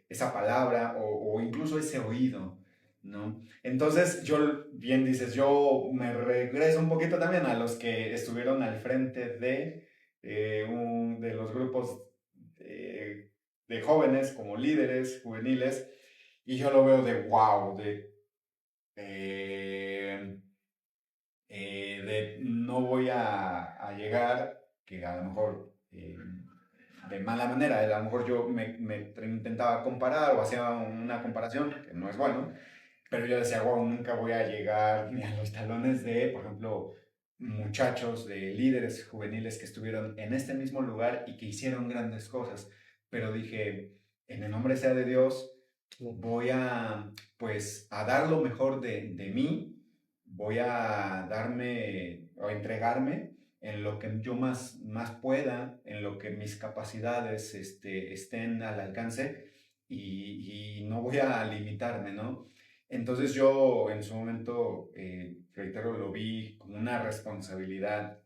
Speaker 3: Esa palabra o incluso ese oído, ¿no? Entonces, bien dices, yo me regreso un poquito también a los que estuvieron al frente de los grupos de jóvenes como líderes juveniles, y yo lo veo de wow, de no voy a llegar, que a lo mejor de mala manera, a lo mejor yo me intentaba comparar o hacía una comparación, que no es bueno, pero yo decía, wow, nunca voy a llegar ni a los talones de, por ejemplo, muchachos, de líderes juveniles que estuvieron en este mismo lugar y que hicieron grandes cosas. Pero dije, en el nombre sea de Dios, voy a, pues, a dar lo mejor de mí, voy a darme o entregarme en lo que yo más pueda, en lo que mis capacidades estén al alcance y no voy a limitarme, ¿no? Entonces yo en su momento, reitero, lo vi como una responsabilidad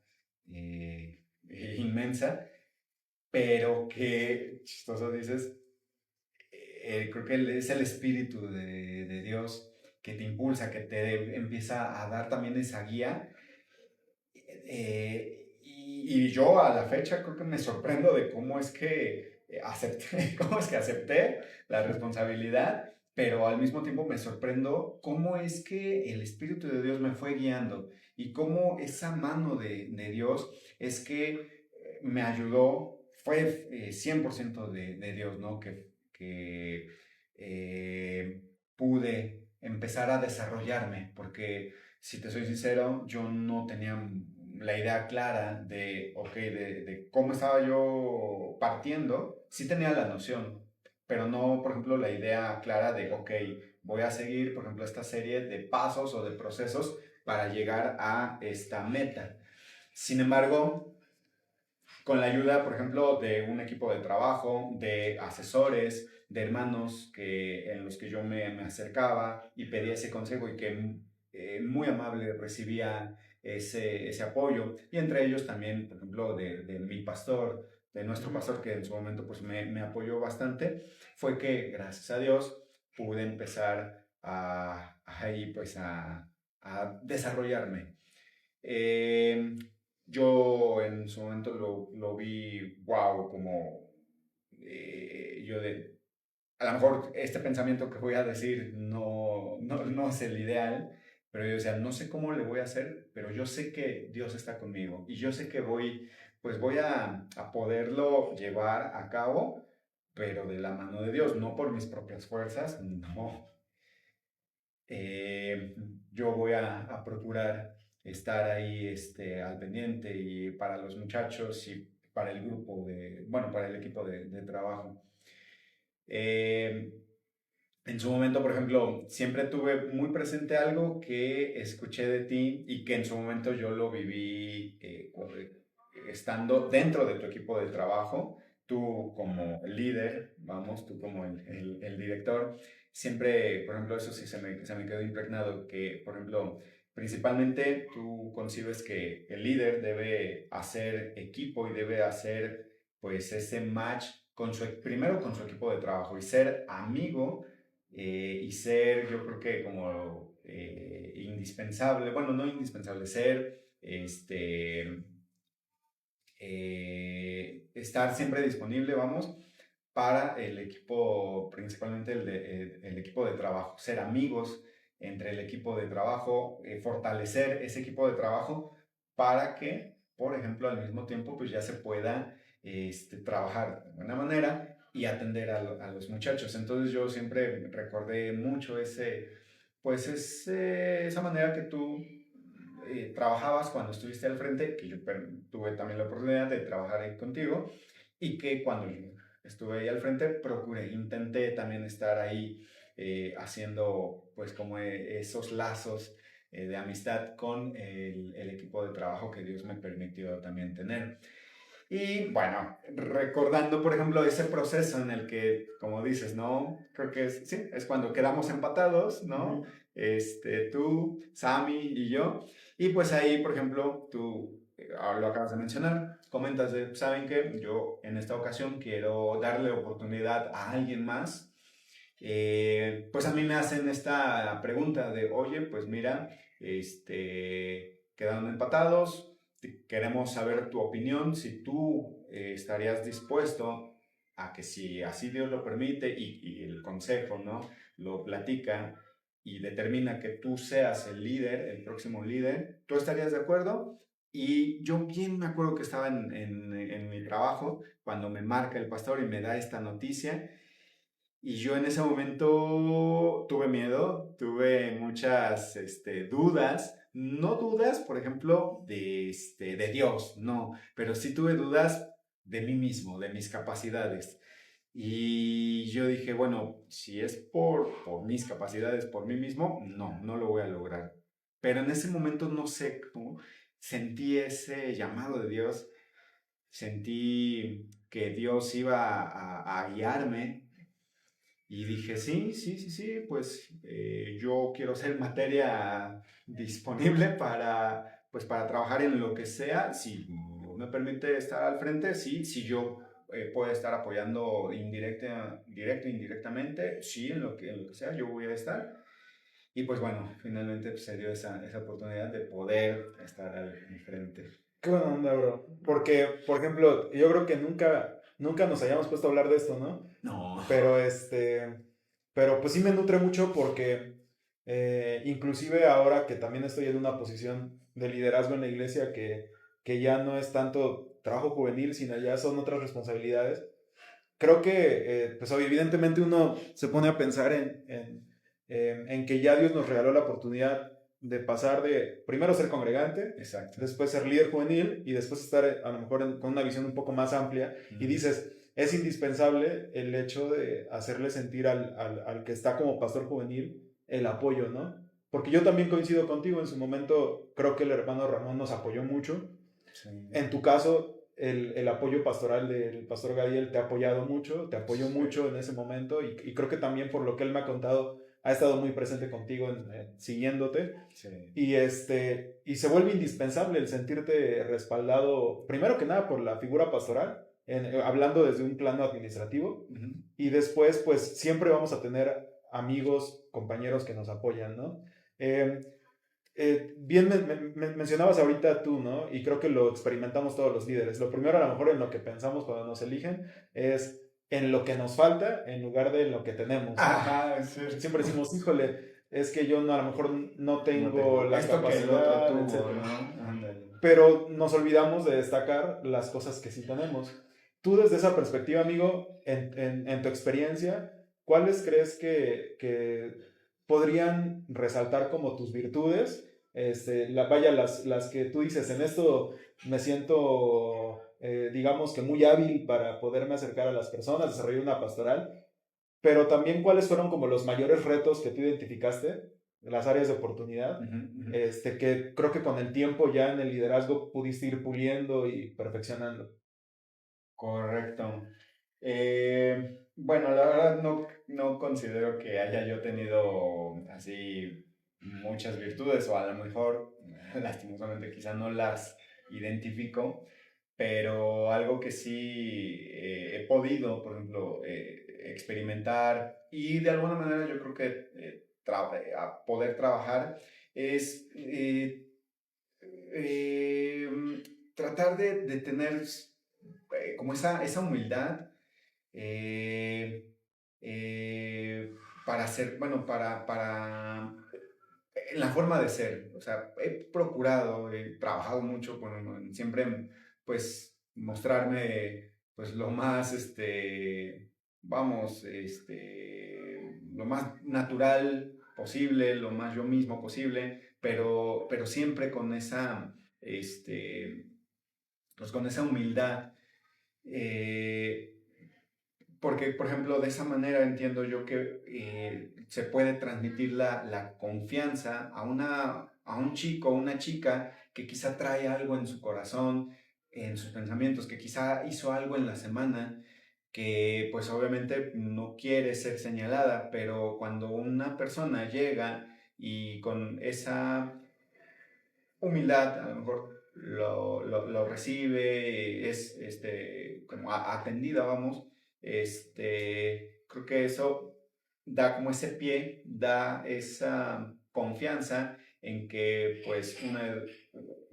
Speaker 3: inmensa, pero que, chistoso dices, creo que es el espíritu de Dios que te impulsa, que te empieza a dar también esa guía. Y yo a la fecha creo que me sorprendo de cómo es que acepté, cómo es que acepté la responsabilidad, pero al mismo tiempo me sorprendo cómo es que el Espíritu de Dios me fue guiando y cómo esa mano de Dios es que me ayudó, fue 100% de Dios, ¿no? Que pude empezar a desarrollarme, porque si te soy sincero, yo no tenía la idea clara de, ok, de cómo estaba yo partiendo. Sí tenía la noción, pero no, por ejemplo, la idea clara de, ok, voy a seguir, por ejemplo, esta serie de pasos o de procesos para llegar a esta meta. Sin embargo, con la ayuda, por ejemplo, de un equipo de trabajo, de asesores, de hermanos en los que yo me acercaba y pedía ese consejo y que muy amable recibía ese apoyo. Y entre ellos también, por ejemplo, de mi pastor, de nuestro pastor, que en su momento pues me apoyó bastante, fue que gracias a Dios pude empezar a desarrollarme. Eh, yo en su momento lo vi, wow, como yo de, a lo mejor este pensamiento que voy a decir no es el ideal, pero yo decía, no sé cómo le voy a hacer, pero yo sé que Dios está conmigo y yo sé que voy a poderlo llevar a cabo, pero de la mano de Dios, no por mis propias fuerzas, no, eh, yo voy a procurar estar ahí al pendiente y para los muchachos y para el grupo bueno, para el equipo de trabajo. Eh, en su momento, por ejemplo, siempre tuve muy presente algo que escuché de ti y que en su momento yo lo viví estando dentro de tu equipo de trabajo, tú como el líder, vamos, tú como el director, siempre, por ejemplo, eso sí se me quedó impregnado, que, por ejemplo, principalmente tú concibes que el líder debe hacer equipo y debe hacer, pues, ese match primero con su equipo de trabajo y ser amigo y ser, yo creo que como indispensable, bueno, no indispensable, ser, estar siempre disponible, vamos, para el equipo, principalmente el equipo de trabajo, ser amigos entre el equipo de trabajo, fortalecer ese equipo de trabajo para que, por ejemplo, al mismo tiempo, pues ya se pueda trabajar de buena manera y atender a los muchachos. Entonces yo siempre recordé mucho esa manera que tú trabajabas cuando estuviste al frente, que yo tuve también la oportunidad de trabajar ahí contigo, y que cuando yo estuve ahí al frente, intenté también estar ahí haciendo pues como esos lazos de amistad con el equipo de trabajo que Dios me permitió también tener. Y bueno, recordando, por ejemplo, ese proceso en el que, como dices, ¿no? Creo que sí, es cuando quedamos empatados, ¿no? Tú, Sammy y yo. Y pues ahí, por ejemplo, tú lo acabas de mencionar, comentas de, ¿saben qué? Yo en esta ocasión quiero darle oportunidad a alguien más. Pues a mí me hacen esta pregunta de, oye, pues mira, quedaron empatados, queremos saber tu opinión, si tú estarías dispuesto a que si así Dios lo permite y el consejo, ¿no? Lo platica y determina que tú seas el líder, el próximo líder, ¿tú estarías de acuerdo? Y yo bien me acuerdo que estaba en mi trabajo cuando me marca el pastor y me da esta noticia y yo en ese momento tuve miedo, tuve muchas dudas, no dudas, por ejemplo, de Dios, no, pero sí tuve dudas de mí mismo, de mis capacidades. Y yo dije, bueno, si es por mis capacidades, por mí mismo, no lo voy a lograr. Pero en ese momento, no sé cómo, sentí ese llamado de Dios, sentí que Dios iba a guiarme y dije, sí, pues yo quiero ser materia disponible pues, para trabajar en lo que sea. Si me permite estar al frente, sí, si yo puedo estar apoyando directo e indirectamente, sí, en lo que sea, yo voy a estar. Y pues bueno, finalmente pues, se dio esa oportunidad de poder estar al frente.
Speaker 2: Qué buena onda, bro. Porque, por ejemplo, yo creo que nunca nos hayamos puesto a hablar de esto, ¿no?
Speaker 3: No.
Speaker 2: Pero pero pues sí me nutre mucho porque inclusive ahora que también estoy en una posición de liderazgo en la iglesia que ya no es tanto trabajo juvenil, sino ya son otras responsabilidades, creo que pues evidentemente uno se pone a pensar en que ya Dios nos regaló la oportunidad de pasar de primero ser congregante,
Speaker 3: Exacto.
Speaker 2: después ser líder juvenil y después estar a lo mejor con una visión un poco más amplia. Y dices, es indispensable el hecho de hacerle sentir al que está como pastor juvenil el apoyo, ¿no? Porque yo también coincido contigo, en su momento creo que el hermano Ramón nos apoyó mucho.
Speaker 3: Sí.
Speaker 2: En tu caso, el apoyo pastoral del pastor Gadiel te ha apoyado mucho, te apoyó mucho en ese momento y creo que también por lo que él me ha contado, ha estado muy presente contigo siguiéndote.
Speaker 3: Sí.
Speaker 2: Y se vuelve indispensable el sentirte respaldado, primero que nada por la figura pastoral, hablando desde un plano administrativo, y después pues siempre vamos a tener amigos, compañeros que nos apoyan, ¿no? Bien mencionabas ahorita tú, ¿no? Y creo que lo experimentamos todos los líderes. Lo primero a lo mejor en lo que pensamos cuando nos eligen es en lo que nos falta en lugar de en lo que tenemos, ¿no?
Speaker 3: Ajá, sí.
Speaker 2: Siempre decimos, híjole, es que yo no, a lo mejor no tengo la
Speaker 3: esto
Speaker 2: capacidad,
Speaker 3: que el otro tuvo,
Speaker 2: etcétera.
Speaker 3: ¿no? Ándale.
Speaker 2: Pero nos olvidamos de destacar las cosas que sí tenemos. Tú desde esa perspectiva, amigo, en tu experiencia, ¿cuáles crees que podrían resaltar como tus virtudes? Vaya, las que tú dices, en esto me siento, digamos que muy hábil para poderme acercar a las personas, desarrollar una pastoral, pero también cuáles fueron como los mayores retos que tú identificaste, las áreas de oportunidad, que creo que con el tiempo ya en el liderazgo pudiste ir puliendo y perfeccionando.
Speaker 3: Correcto. Bueno, la verdad no considero que haya yo tenido así muchas virtudes o a lo mejor lastimosamente quizá no las identifico, pero algo que sí he podido, por ejemplo, experimentar y de alguna manera yo creo que a poder trabajar es eh, tratar de tener como esa humildad eh, eh, para hacer, bueno, para en la forma de ser. O sea, he procurado, he trabajado mucho, bueno, siempre, pues, mostrarme, pues, lo más, vamos, lo más natural posible, lo más yo mismo posible, pero siempre con pues, con esa humildad. Eh, Porque, por ejemplo, de esa manera entiendo yo que se puede transmitir la confianza a un chico o una chica que quizá trae algo en su corazón, en sus pensamientos, que quizá hizo algo en la semana, que pues obviamente no quiere ser señalada, pero cuando una persona llega y con esa humildad, a lo mejor lo recibe, es como atendida, vamos, creo que eso da como ese pie, da esa confianza en que pues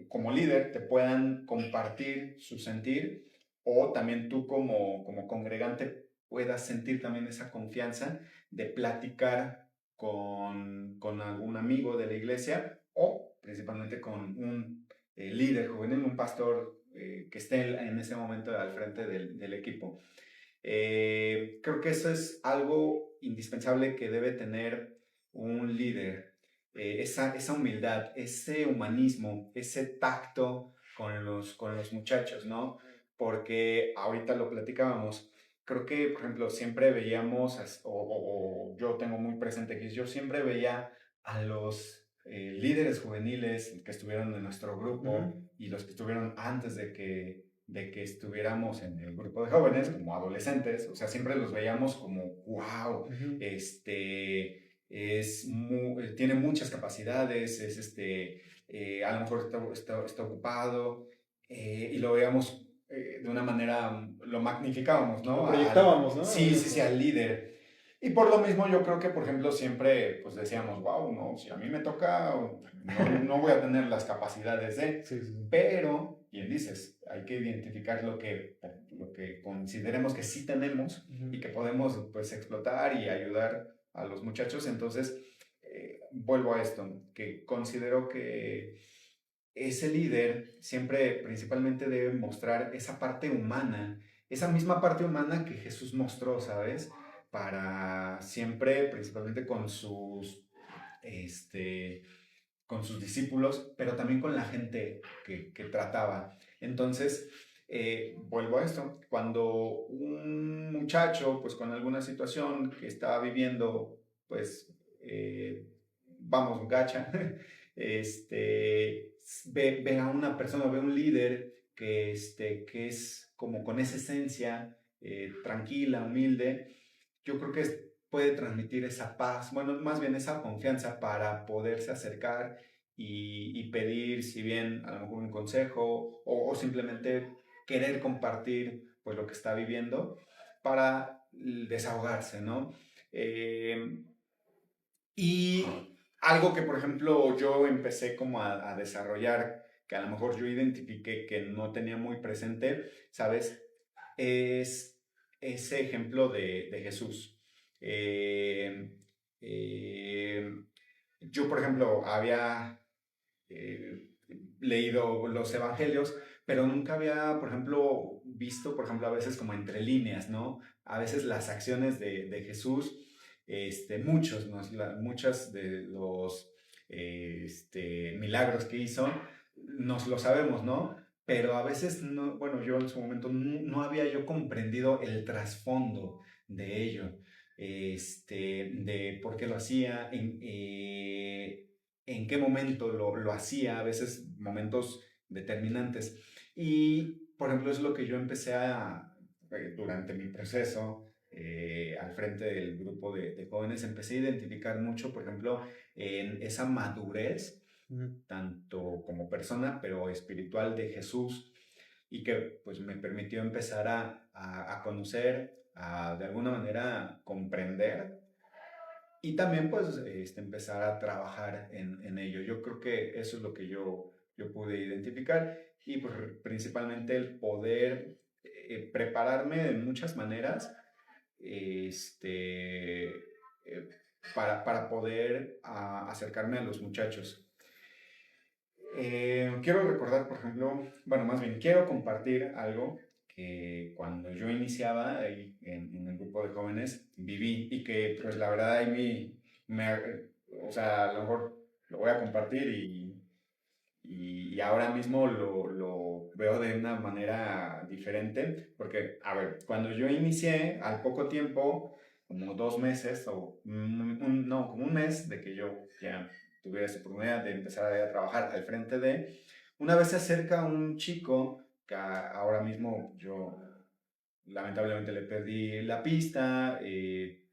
Speaker 3: como líder te puedan compartir su sentir o también tú como congregante puedas sentir también esa confianza de platicar con algún amigo de la iglesia o principalmente con un líder juvenil, un pastor que esté en ese momento al frente del equipo. Creo que eso es algo indispensable que debe tener un líder, esa humildad, ese humanismo, ese tacto con los muchachos, ¿no? Porque ahorita lo platicábamos, creo que, por ejemplo, siempre veíamos, o yo tengo muy presente que yo siempre veía a los líderes juveniles que estuvieron en nuestro grupo y los que estuvieron antes de que estuviéramos en el grupo de jóvenes, como adolescentes, o sea, siempre los veíamos como, wow, tiene muchas capacidades, a lo mejor está ocupado, y lo veíamos de una manera, lo magnificábamos, ¿no?
Speaker 2: Lo proyectábamos, ¿no?
Speaker 3: Sí, sí, sí, al líder. Y por lo mismo yo creo que, por ejemplo, siempre pues decíamos, wow, no, si a mí me toca, no voy a tener las capacidades de,
Speaker 2: Sí, sí, sí.
Speaker 3: pero, bien dices, hay que identificar lo que consideremos que sí tenemos y que podemos pues explotar y ayudar a los muchachos. Entonces, vuelvo a esto, que considero que ese líder siempre principalmente debe mostrar esa parte humana, esa misma parte humana que Jesús mostró, ¿sabes? Para siempre, principalmente con sus discípulos, pero también con la gente que trataba. Entonces, vuelvo a esto, cuando un muchacho, pues con alguna situación que estaba viviendo, pues, vamos, gacha, ve a una persona, ve a un líder que es como con esa esencia, tranquila, humilde, yo creo que puede transmitir esa paz, bueno, más bien esa confianza para poderse acercar y pedir, si bien a lo mejor un consejo o simplemente querer compartir pues lo que está viviendo para desahogarse, ¿no? Eh, y algo que, por ejemplo, yo empecé como a desarrollar, que a lo mejor yo identifiqué que no tenía muy presente, ¿sabes? Es ese ejemplo de Jesús. Eh, eh, yo, por ejemplo, había eh, leído los evangelios, pero nunca había, por ejemplo, visto, por ejemplo, a veces como entre líneas, ¿no? A veces las acciones de Jesús, muchas de los milagros que hizo, nos lo sabemos, ¿no? Pero a veces, no, bueno, yo en su momento no había yo comprendido el trasfondo de ello, de por qué lo hacía, en qué momento lo hacía, a veces momentos determinantes. Y, por ejemplo, es lo que yo empecé durante mi proceso, al frente del grupo de jóvenes, empecé a identificar mucho, por ejemplo, en esa madurez, tanto como persona, pero espiritual de Jesús, y que pues me permitió empezar a conocer, a de alguna manera comprender y también pues empezar a trabajar en ello. Yo creo que eso es lo que yo pude identificar y pues principalmente el poder prepararme de muchas maneras para poder acercarme a los muchachos. Quiero recordar, por ejemplo, bueno, más bien quiero compartir algo que cuando yo iniciaba ahí en el grupo de jóvenes viví y que pues la verdad ahí o sea, a lo mejor lo voy a compartir y ahora mismo lo veo de una manera diferente porque, a ver, cuando yo inicié, al poco tiempo, como 2 meses o no, como un mes de que yo ya tuviera esa oportunidad de empezar a trabajar al frente una vez se acerca un chico que ahora mismo yo lamentablemente le perdí la pista,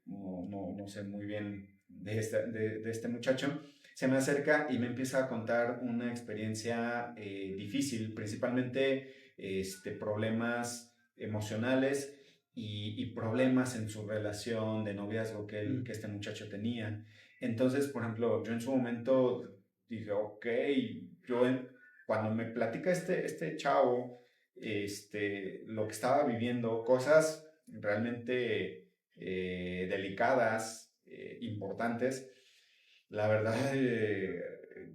Speaker 3: no sé muy bien de este muchacho, se me acerca y me empieza a contar una experiencia difícil, principalmente problemas emocionales y problemas en su relación de noviazgo que este muchacho tenía. Entonces, por ejemplo, yo en su momento dije, ok, cuando me platica este chavo, lo que estaba viviendo, cosas realmente delicadas, importantes, la verdad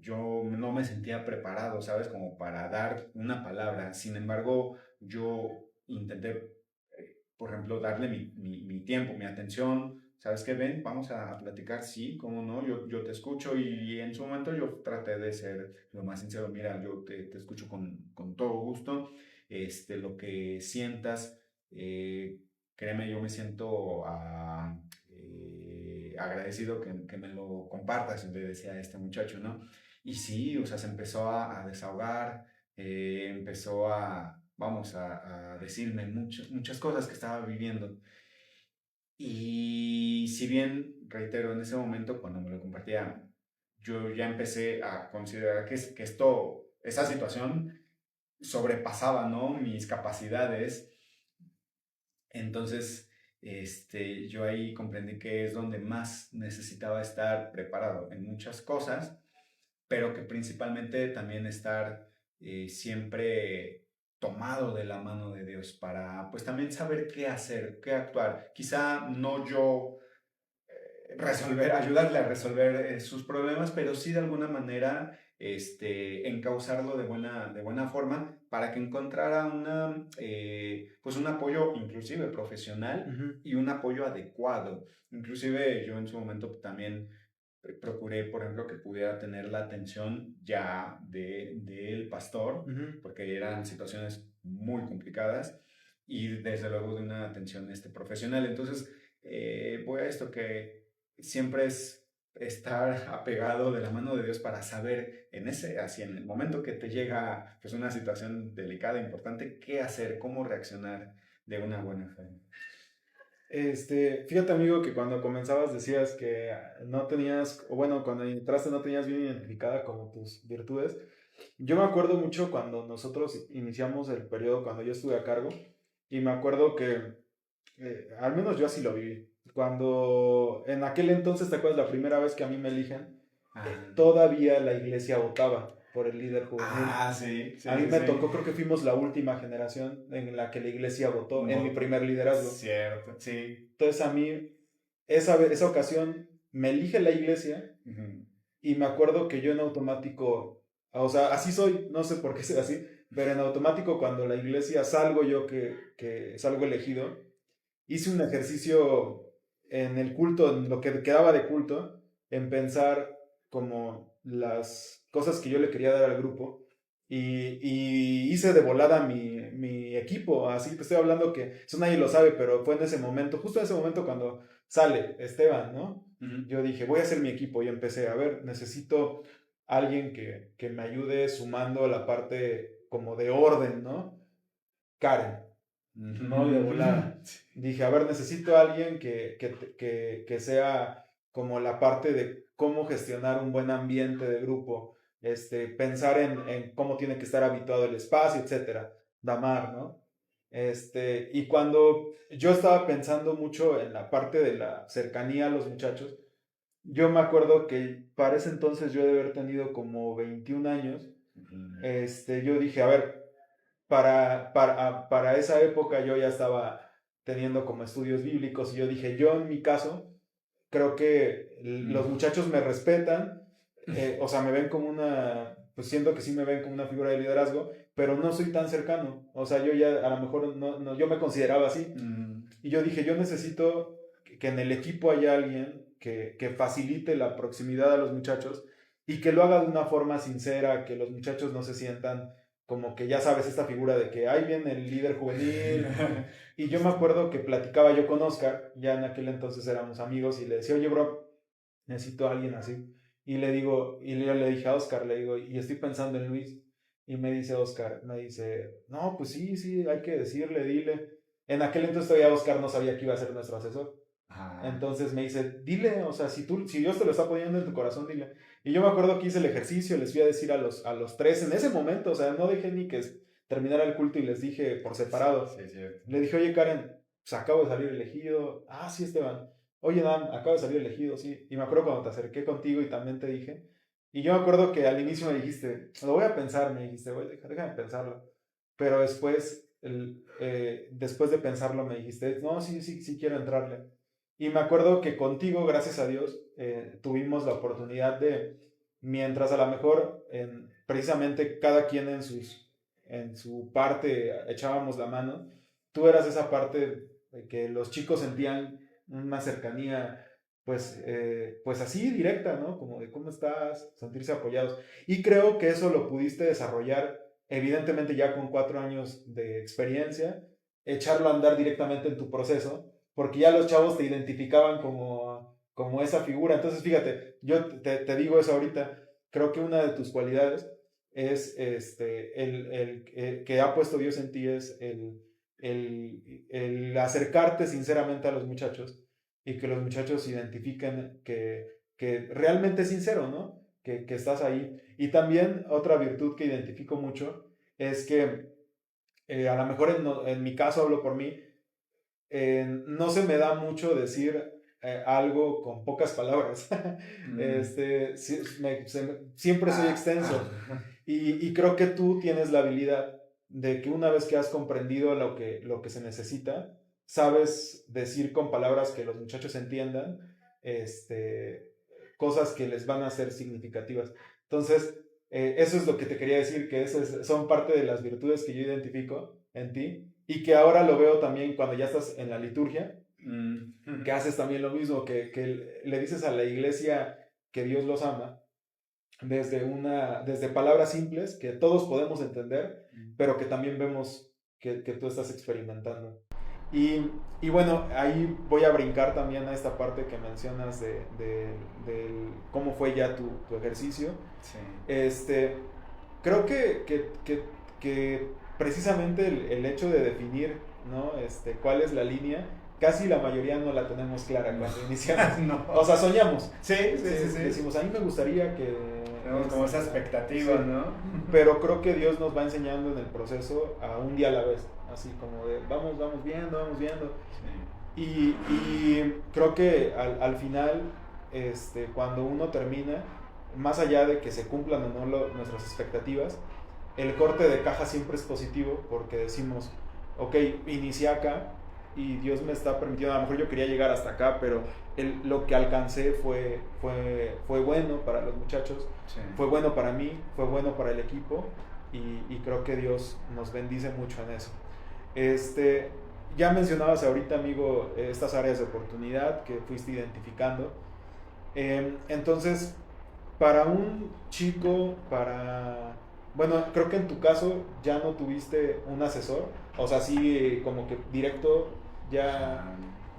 Speaker 3: yo no me sentía preparado, ¿sabes? Como para dar una palabra. Sin embargo, yo intenté, por ejemplo, darle mi tiempo, mi atención, ¿sabes qué? Ven, vamos a platicar, sí, cómo no, yo te escucho y en su momento yo traté de ser lo más sincero, mira, yo te escucho con todo gusto, lo que sientas, créeme, yo me siento agradecido que me lo compartas, le decía a este muchacho, ¿no? Y sí, o sea, se empezó a desahogar, empezó a decirme muchas cosas que estaba viviendo. Y si bien, reitero, en ese momento cuando me lo compartía, yo ya empecé a considerar que esa situación sobrepasaba, ¿no? Mis capacidades. Entonces, yo ahí comprendí que es donde más necesitaba estar preparado en muchas cosas, pero que principalmente también estar siempre tomado de la mano de Dios para pues también saber qué hacer, qué actuar. Quizá no yo ayudarle a resolver sus problemas, pero sí de alguna manera encauzarlo de buena forma para que encontrara pues un apoyo inclusive profesional
Speaker 2: Ujú,
Speaker 3: y un apoyo adecuado. Inclusive yo en su momento también procuré, por ejemplo, que pudiera tener la atención ya del pastor,
Speaker 2: ujú.
Speaker 3: porque eran situaciones muy complicadas y desde luego de una atención profesional. Entonces, voy a esto que siempre es estar apegado de la mano de Dios para saber así en el momento que te llega pues una situación delicada, importante, qué hacer, cómo reaccionar de una buena fe.
Speaker 2: Fíjate amigo que cuando comenzabas decías que no tenías, o bueno, cuando entraste no tenías bien identificada como tus virtudes. Yo me acuerdo mucho cuando nosotros iniciamos el periodo, cuando yo estuve a cargo, y me acuerdo que, al menos yo así lo viví. Cuando en aquel entonces, ¿te acuerdas la primera vez que a mí me eligen?
Speaker 3: Ah,
Speaker 2: Todavía la iglesia votaba por el líder juvenil.
Speaker 3: sí,
Speaker 2: A
Speaker 3: sí,
Speaker 2: mí
Speaker 3: sí,
Speaker 2: me
Speaker 3: sí.
Speaker 2: tocó, creo que fuimos la última generación en la que la iglesia votó en mi
Speaker 3: Mo-
Speaker 2: primer liderazgo.
Speaker 3: Cierto, sí.
Speaker 2: Entonces a mí, esa ocasión, me elige la iglesia
Speaker 3: Ujú.
Speaker 2: y me acuerdo que yo en automático, o sea, así soy, no sé por qué sea así, pero en automático cuando la iglesia salgo yo que salgo elegido, hice un ejercicio en el culto, en lo que quedaba de culto, en pensar como las cosas que yo le quería dar al grupo. Y hice de volada mi equipo, así te estoy hablando que eso nadie lo sabe, pero fue en ese momento, justo en ese momento cuando sale Esteban, ¿no?
Speaker 3: Ujú.
Speaker 2: Yo dije, voy a hacer mi equipo y empecé a ver, necesito alguien que me ayude sumando la parte como de orden, ¿no? Karen, no de volada. Dije, a ver, necesito a alguien que sea como la parte de cómo gestionar un buen ambiente de grupo, pensar en cómo tiene que estar habituado el espacio, etcétera. Damar, ¿no? Y cuando yo estaba pensando mucho en la parte de la cercanía a los muchachos, yo me acuerdo que para ese entonces yo de haber tenido como 21 años,
Speaker 3: Ujú.
Speaker 2: yo dije, a ver, para esa época yo ya estaba teniendo como estudios bíblicos y yo dije, yo en mi caso, creo que los
Speaker 3: Mm.
Speaker 2: muchachos me respetan, o sea, me ven como pues siento que sí me ven como una figura de liderazgo, pero no soy tan cercano, o sea, yo ya a lo mejor yo me consideraba así,
Speaker 3: Mm.
Speaker 2: y yo dije, yo necesito que en el equipo haya alguien que facilite la proximidad a los muchachos y que lo haga de una forma sincera, que los muchachos no se sientan como que ya sabes esta figura de que ahí viene el líder juvenil. Y yo me acuerdo que platicaba yo con Oscar, ya en aquel entonces éramos amigos, y le decía, oye, bro, necesito a alguien así. Y le digo, y yo le dije a Oscar, le digo, y estoy pensando en Luis. Y me dice Oscar, me dice, no, pues sí, sí, hay que decirle, dile. En aquel entonces todavía Oscar no sabía que iba a ser nuestro asesor.
Speaker 3: Ah.
Speaker 2: Entonces me dice, dile, o sea, si Dios te lo está poniendo en tu corazón, dile. Y yo me acuerdo que hice el ejercicio, les fui a decir a los tres en ese momento, o sea, no dejé ni que terminara el culto y les dije por separado.
Speaker 3: Sí, es cierto.
Speaker 2: Le dije, oye, Karen, pues acabo de salir elegido. Ah, sí, Esteban. Oye, Dan, acabo de salir elegido, sí. Y me acuerdo cuando te acerqué contigo y también te dije. Y yo me acuerdo que al inicio me dijiste, lo voy a pensar, me dijiste, "Güey, déjame pensarlo". Pero después, después de pensarlo, me dijiste, no, sí, sí, sí quiero entrarle. Y me acuerdo que contigo, gracias a Dios, tuvimos la oportunidad de, mientras a lo mejor precisamente cada quien en su parte echábamos la mano, tú eras esa parte de que los chicos sentían una cercanía pues así directa, ¿no? Como de cómo estás, sentirse apoyados. Y creo que eso lo pudiste desarrollar, evidentemente ya con 4 años de experiencia, echarlo a andar directamente en tu proceso, porque ya los chavos te identificaban como esa figura. Entonces, fíjate, yo te digo eso ahorita, creo que una de tus cualidades es el que ha puesto Dios en ti es el acercarte sinceramente a los muchachos y que los muchachos identifiquen que realmente es sincero, ¿no? Que estás ahí. Y también otra virtud que identifico mucho es que a lo mejor en mi caso hablo por mí, no se me da mucho decir algo con pocas palabras. Siempre soy extenso. Y creo que tú tienes la habilidad de que una vez que has comprendido lo que se necesita, sabes decir con palabras que los muchachos entiendan, cosas que les van a ser significativas. Entonces, eso es lo que te quería decir, que son parte de las virtudes que yo identifico en ti y que ahora lo veo también cuando ya estás en la liturgia, que haces también lo mismo, que le dices a la iglesia que Dios los ama desde palabras simples que todos podemos entender, pero que también vemos que tú estás experimentando. Y bueno, ahí voy a brincar también a esta parte que mencionas de cómo fue ya tu ejercicio.
Speaker 3: Sí.
Speaker 2: Creo que precisamente el hecho de definir, ¿no? Cuál es la línea, casi la mayoría no la tenemos clara cuando iniciamos.
Speaker 3: No.
Speaker 2: O sea, soñamos.
Speaker 3: Sí.
Speaker 2: Decimos, a mí me gustaría que...
Speaker 3: Tenemos como esa expectativa,
Speaker 2: sí.
Speaker 3: ¿no?
Speaker 2: Pero creo que Dios nos va enseñando en el proceso a un día a la vez. Así como de, vamos viendo.
Speaker 3: Sí.
Speaker 2: Y creo que al final, cuando uno termina, más allá de que se cumplan o no nuestras expectativas, el corte de caja siempre es positivo porque decimos, ok, inicié acá y Dios me está permitiendo, a lo mejor yo quería llegar hasta acá, pero lo que alcancé fue bueno para los muchachos,
Speaker 3: Sí.
Speaker 2: fue bueno para mí, fue bueno para el equipo y creo que Dios nos bendice mucho en eso. Ya mencionabas ahorita, amigo, estas áreas de oportunidad que fuiste identificando. Entonces, para un chico, bueno, creo que en tu caso ya no tuviste un asesor, o sea, sí, como que directo ya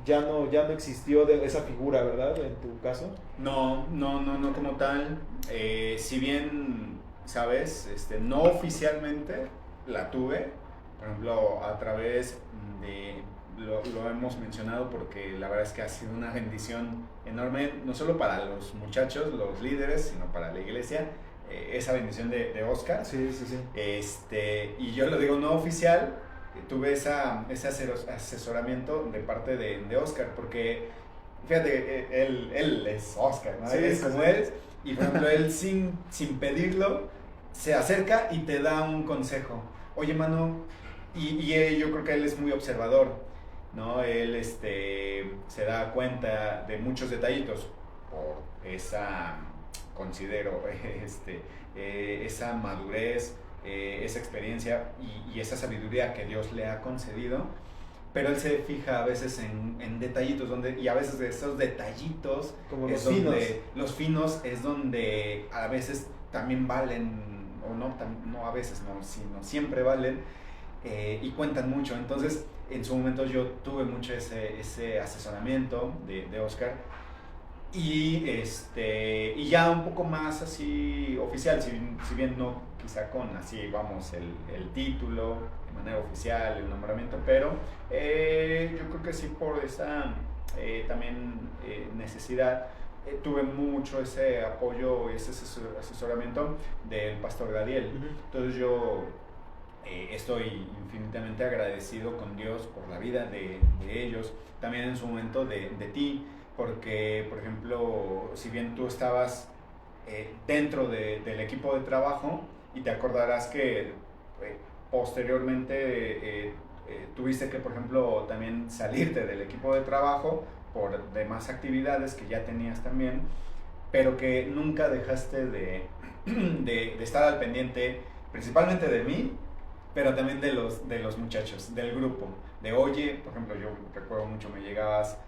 Speaker 2: no existió esa figura, ¿verdad? En tu caso.
Speaker 3: No como tal. Si bien, sabes, no oficialmente la tuve, por ejemplo, a través de, lo hemos mencionado porque la verdad es que ha sido una bendición enorme, no solo para los muchachos, los líderes, sino para la iglesia, esa bendición de Oscar.
Speaker 2: Sí.
Speaker 3: Y yo lo digo no oficial, tuve ese asesoramiento de parte de Oscar, porque fíjate, él es Oscar, ¿no?
Speaker 2: Sí,
Speaker 3: Él es
Speaker 2: sí,
Speaker 3: como
Speaker 2: sí.
Speaker 3: él, y por ejemplo, él sin pedirlo, se acerca y te da un consejo. Oye, mano, yo creo que él es muy observador, ¿no? Él se da cuenta de muchos detallitos por esa, considero, esa madurez, esa experiencia y esa sabiduría que Dios le ha concedido. Pero él se fija a veces en detallitos, y a veces de esos detallitos,
Speaker 2: Como
Speaker 3: es
Speaker 2: los finos.
Speaker 3: los finos es donde a veces también valen, o no a veces, no, sino siempre valen, y cuentan mucho. Entonces, en su momento yo tuve mucho ese asesoramiento de Oscar, y ya un poco más así oficial, si bien no quizá con así vamos el título de manera oficial, el nombramiento, pero yo creo que sí, por esa también necesidad, tuve mucho ese apoyo, ese asesoramiento del pastor Gadiel. Entonces yo estoy infinitamente agradecido con Dios por la vida de ellos, también en su momento de ti, porque, por ejemplo, si bien tú estabas dentro del equipo de trabajo, y te acordarás que posteriormente tuviste que, por ejemplo, también salirte del equipo de trabajo por demás actividades que ya tenías también, pero que nunca dejaste de estar al pendiente, principalmente de mí, pero también de los muchachos, del grupo. De oye, por ejemplo, yo recuerdo mucho, me llegabas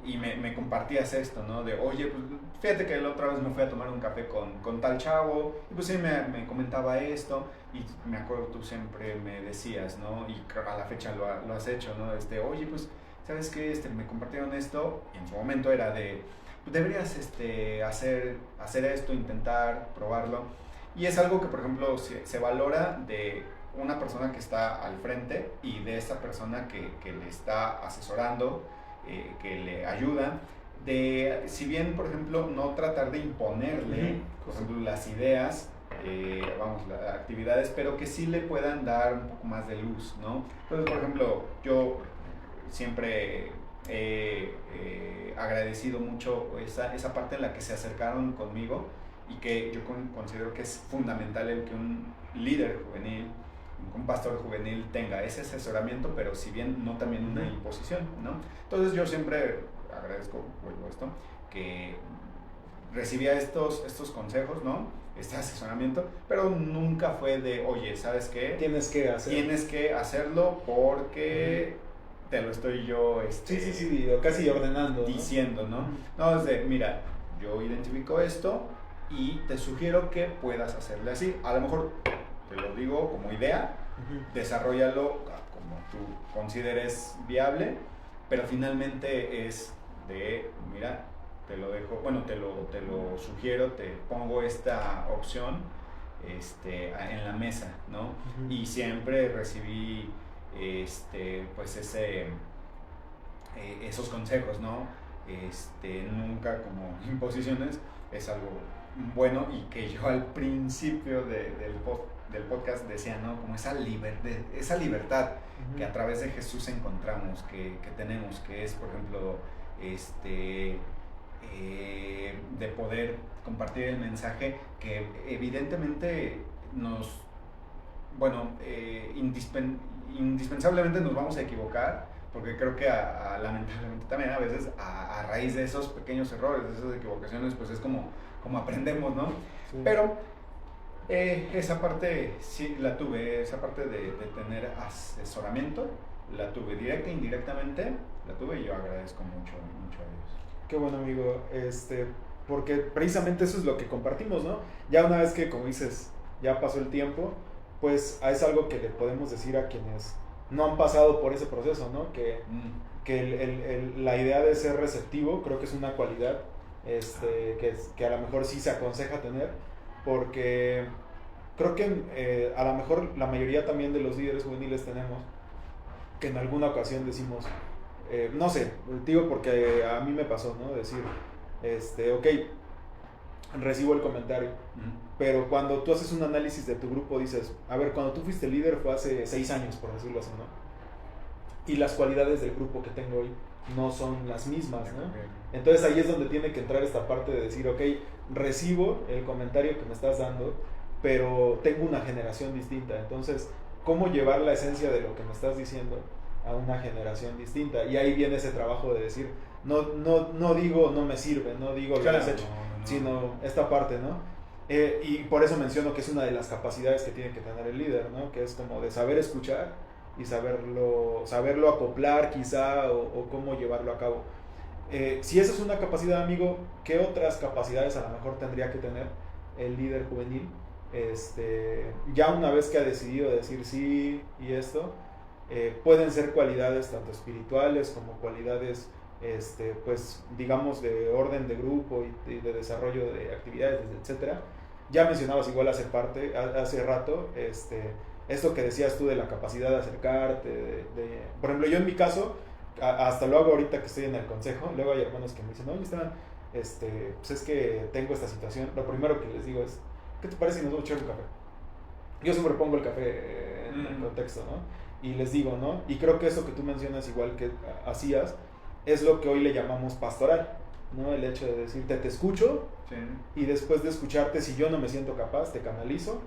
Speaker 3: y me compartías esto, ¿no? De, oye, pues fíjate que la otra vez me fui a tomar un café con tal chavo, y pues sí, me comentaba esto, y me acuerdo tú siempre me decías, ¿no? Y a la fecha lo has hecho, ¿no? Oye, pues, ¿sabes qué? Me compartieron esto, y en su momento era de, pues deberías hacer esto, intentar, probarlo. Y es algo que, por ejemplo, se valora de una persona que está al frente y de esa persona que le está asesorando, que le ayuda, de, si bien, por ejemplo, no tratar de imponerle, por ejemplo, las ideas, las actividades, pero que sí le puedan dar un poco más de luz, ¿no? Entonces, por ejemplo, yo siempre he agradecido mucho esa parte en la que se acercaron conmigo y que yo considero que es fundamental el que un líder juvenil, un pastor juvenil tenga ese asesoramiento, pero si bien no también una imposición, ¿no? Entonces yo siempre agradezco, vuelvo a esto, que recibía estos consejos, ¿no? Este asesoramiento, pero nunca fue de, oye, ¿sabes qué?
Speaker 2: Tienes que
Speaker 3: hacerlo porque te lo estoy yo
Speaker 2: sí, casi ordenando,
Speaker 3: diciendo, ¿no? No, es de, mira, yo identifico esto y te sugiero que puedas hacerle así. A lo mejor te lo digo como idea, desarrollalo como tú consideres viable, pero finalmente es de, mira, te lo dejo, bueno, te lo sugiero, te pongo esta opción en la mesa, ¿no? Y siempre recibí pues esos consejos, ¿no? Nunca como imposiciones, es algo bueno, y que yo al principio del podcast decía, ¿no? Como esa libertad que a través de Jesús encontramos, que tenemos, que es, por ejemplo, de poder compartir el mensaje, que evidentemente indispensablemente nos vamos a equivocar, porque creo que lamentablemente también a veces a raíz de esos pequeños errores, de esas equivocaciones, pues es como aprendemos, ¿no? Sí. Pero esa parte sí la tuve, esa parte de tener asesoramiento, la tuve directa e indirectamente, la tuve, y yo agradezco mucho a Dios.
Speaker 2: Qué bueno, amigo, porque precisamente eso es lo que compartimos, ¿no? Ya una vez que, como dices, ya pasó el tiempo, pues es algo que le podemos decir a quienes no han pasado por ese proceso, ¿no? Que la idea de ser receptivo creo que es una cualidad que a lo mejor sí se aconseja tener, porque creo que a lo mejor la mayoría también de los líderes juveniles tenemos, que en alguna ocasión decimos, no sé, digo porque a mí me pasó, ¿no? Decir, ok, recibo el comentario, pero cuando tú haces un análisis de tu grupo dices, a ver, cuando tú fuiste líder fue hace 6 años, por decirlo así, ¿no? Y las cualidades del grupo que tengo hoy no son las mismas, ¿no? Entonces ahí es donde tiene que entrar esta parte de decir, ok, recibo el comentario que me estás dando, pero tengo una generación distinta, entonces, ¿cómo llevar la esencia de lo que me estás diciendo a una generación distinta? Y ahí viene ese trabajo de decir, no digo no me sirve, no digo lo has hecho, sino esta parte, ¿no? Y por eso menciono que es una de las capacidades que tiene que tener el líder, ¿no? Que es como de saber escuchar y saberlo acoplar quizá, o cómo llevarlo a cabo. Si esa es una capacidad, amigo, ¿qué otras capacidades a lo mejor tendría que tener el líder juvenil? Ya una vez que ha decidido decir sí y esto, pueden ser cualidades tanto espirituales como cualidades pues digamos de orden de grupo y de desarrollo de actividades, etcétera. Ya mencionabas igual hace rato esto que decías tú de la capacidad de acercarte, por ejemplo, yo en mi caso hasta lo hago ahorita que estoy en el consejo. Luego hay hermanos que me dicen, oye Esteban, pues es que tengo esta situación. Lo primero que les digo es, ¿qué te parece si nos vamos a echar un café? Yo siempre pongo el café en el contexto, ¿no? Y les digo, ¿no? Y creo que eso que tú mencionas, igual que hacías, es lo que hoy le llamamos pastoral, ¿no? El hecho de decirte, te escucho, sí, y después de escucharte, si yo no me siento capaz, te canalizo,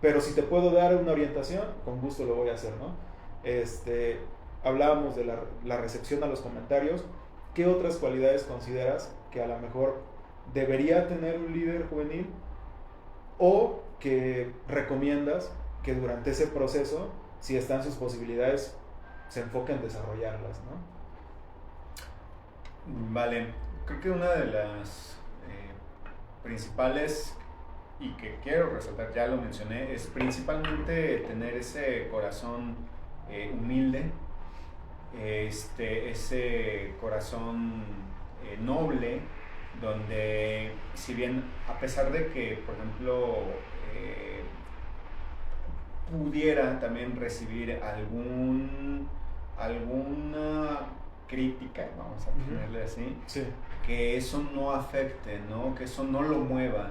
Speaker 2: pero si te puedo dar una orientación, con gusto lo voy a hacer, ¿no? Hablábamos de la recepción a los comentarios. ¿Qué otras cualidades consideras que a lo mejor debería tener un líder juvenil, o que recomiendas que durante ese proceso, si están sus posibilidades, se enfoque en desarrollarlas, ¿no?
Speaker 3: Vale, creo que una de las principales y que quiero resaltar, ya lo mencioné, es principalmente tener ese corazón humilde, ese corazón noble, donde si bien a pesar de que, por ejemplo, eh, pudiera también recibir alguna crítica, vamos a ponerle así,
Speaker 2: Sí.
Speaker 3: que eso no afecte, ¿no? Que eso no lo mueva.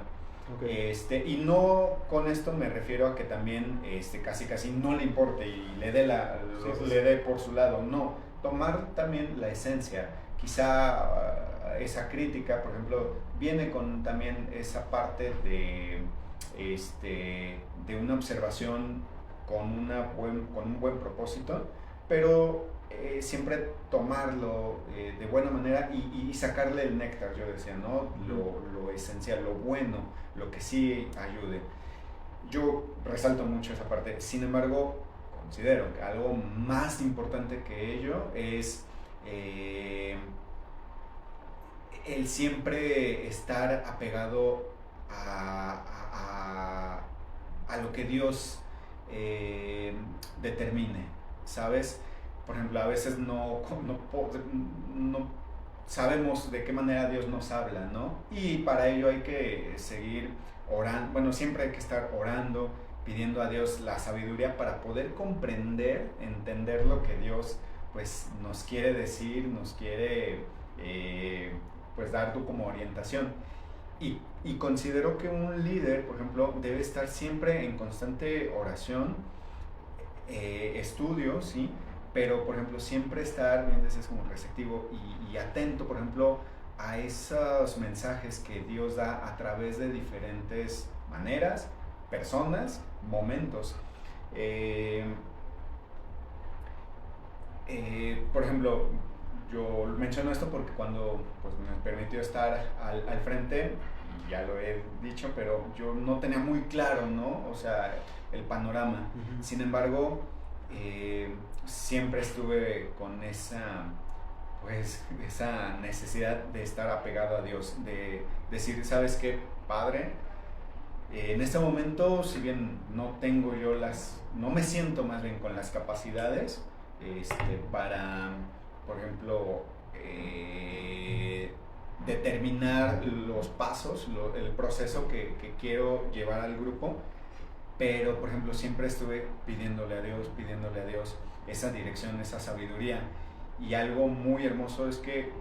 Speaker 2: Okay.
Speaker 3: Y no con esto me refiero a que también casi no le importe y le dé le dé por su lado, no, tomar también la esencia, quizá esa crítica, por ejemplo, viene con también esa parte de una observación con un buen propósito, pero siempre tomarlo de buena manera y sacarle el néctar, yo decía, ¿no? Lo esencial, lo bueno, lo que sí ayude. Yo resalto mucho esa parte, sin embargo, considero que algo más importante que ello es el siempre estar apegado a lo que Dios determine, ¿sabes? Por ejemplo, a veces no sabemos de qué manera Dios nos habla, ¿no? Y para ello hay que seguir orando, bueno, siempre hay que estar orando, pidiendo a Dios la sabiduría para poder comprender, entender lo que Dios pues nos quiere decir, nos quiere pues dar tú como orientación. Y considero que un líder, por ejemplo, debe estar siempre en constante oración, estudio, ¿sí? Pero, por ejemplo, siempre estar, bien decías, como receptivo y atento, por ejemplo, a esos mensajes que Dios da a través de diferentes maneras, personas, momentos. Por ejemplo, yo menciono esto porque cuando pues, me permitió estar al frente, ya lo he dicho, pero yo no tenía muy claro, ¿no? O sea, el panorama. Sin embargo, siempre estuve con pues, esa necesidad de estar apegado a Dios, de decir, ¿sabes qué, Padre? En este momento, si bien no tengo yo no me siento más bien con las capacidades para, por ejemplo, determinar los pasos, el proceso que quiero llevar al grupo, pero por ejemplo siempre estuve pidiéndole a Dios esa dirección, esa sabiduría. Y algo muy hermoso es que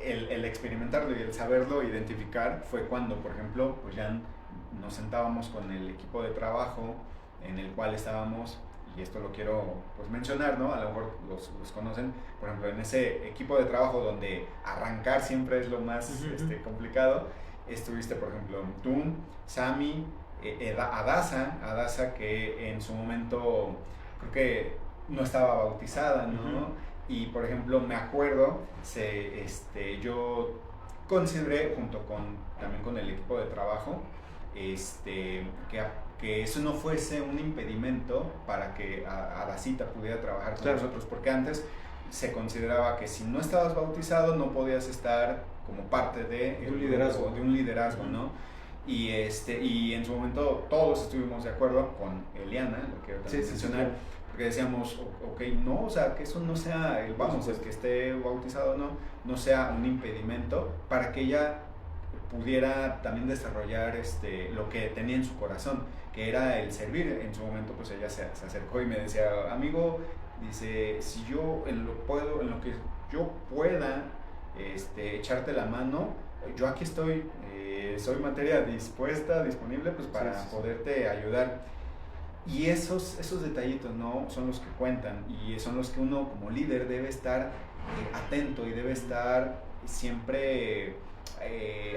Speaker 3: el experimentarlo y el saberlo identificar fue cuando, por ejemplo, pues ya nos sentábamos con el equipo de trabajo en el cual estábamos, y esto lo quiero pues mencionar, ¿no? A lo mejor los conocen, por ejemplo, en ese equipo de trabajo donde arrancar siempre es lo más complicado, estuviste, por ejemplo, tú, Sami, Adasa, que en su momento creo que no estaba bautizada, ¿no? Y por ejemplo, me acuerdo, yo consideré, junto también con el equipo de trabajo, que eso no fuese un impedimento para que Adasita pudiera trabajar con nosotros, porque antes se consideraba que si no estabas bautizado no podías estar como parte de un liderazgo, ¿no? Y en su momento todos estuvimos de acuerdo con Eliana, lo quiero también mencionar, porque decíamos, ok, no, o sea, que eso no sea, el que esté bautizado no sea un impedimento para que ella pudiera también desarrollar lo que tenía en su corazón, que era el servir. En su momento pues ella se acercó y me decía, amigo, dice, si yo en lo que yo pueda echarte la mano, yo aquí estoy, soy materia dispuesta, disponible pues para poderte ayudar. Y esos detallitos, ¿no? Son los que cuentan y son los que uno como líder debe estar atento y debe estar siempre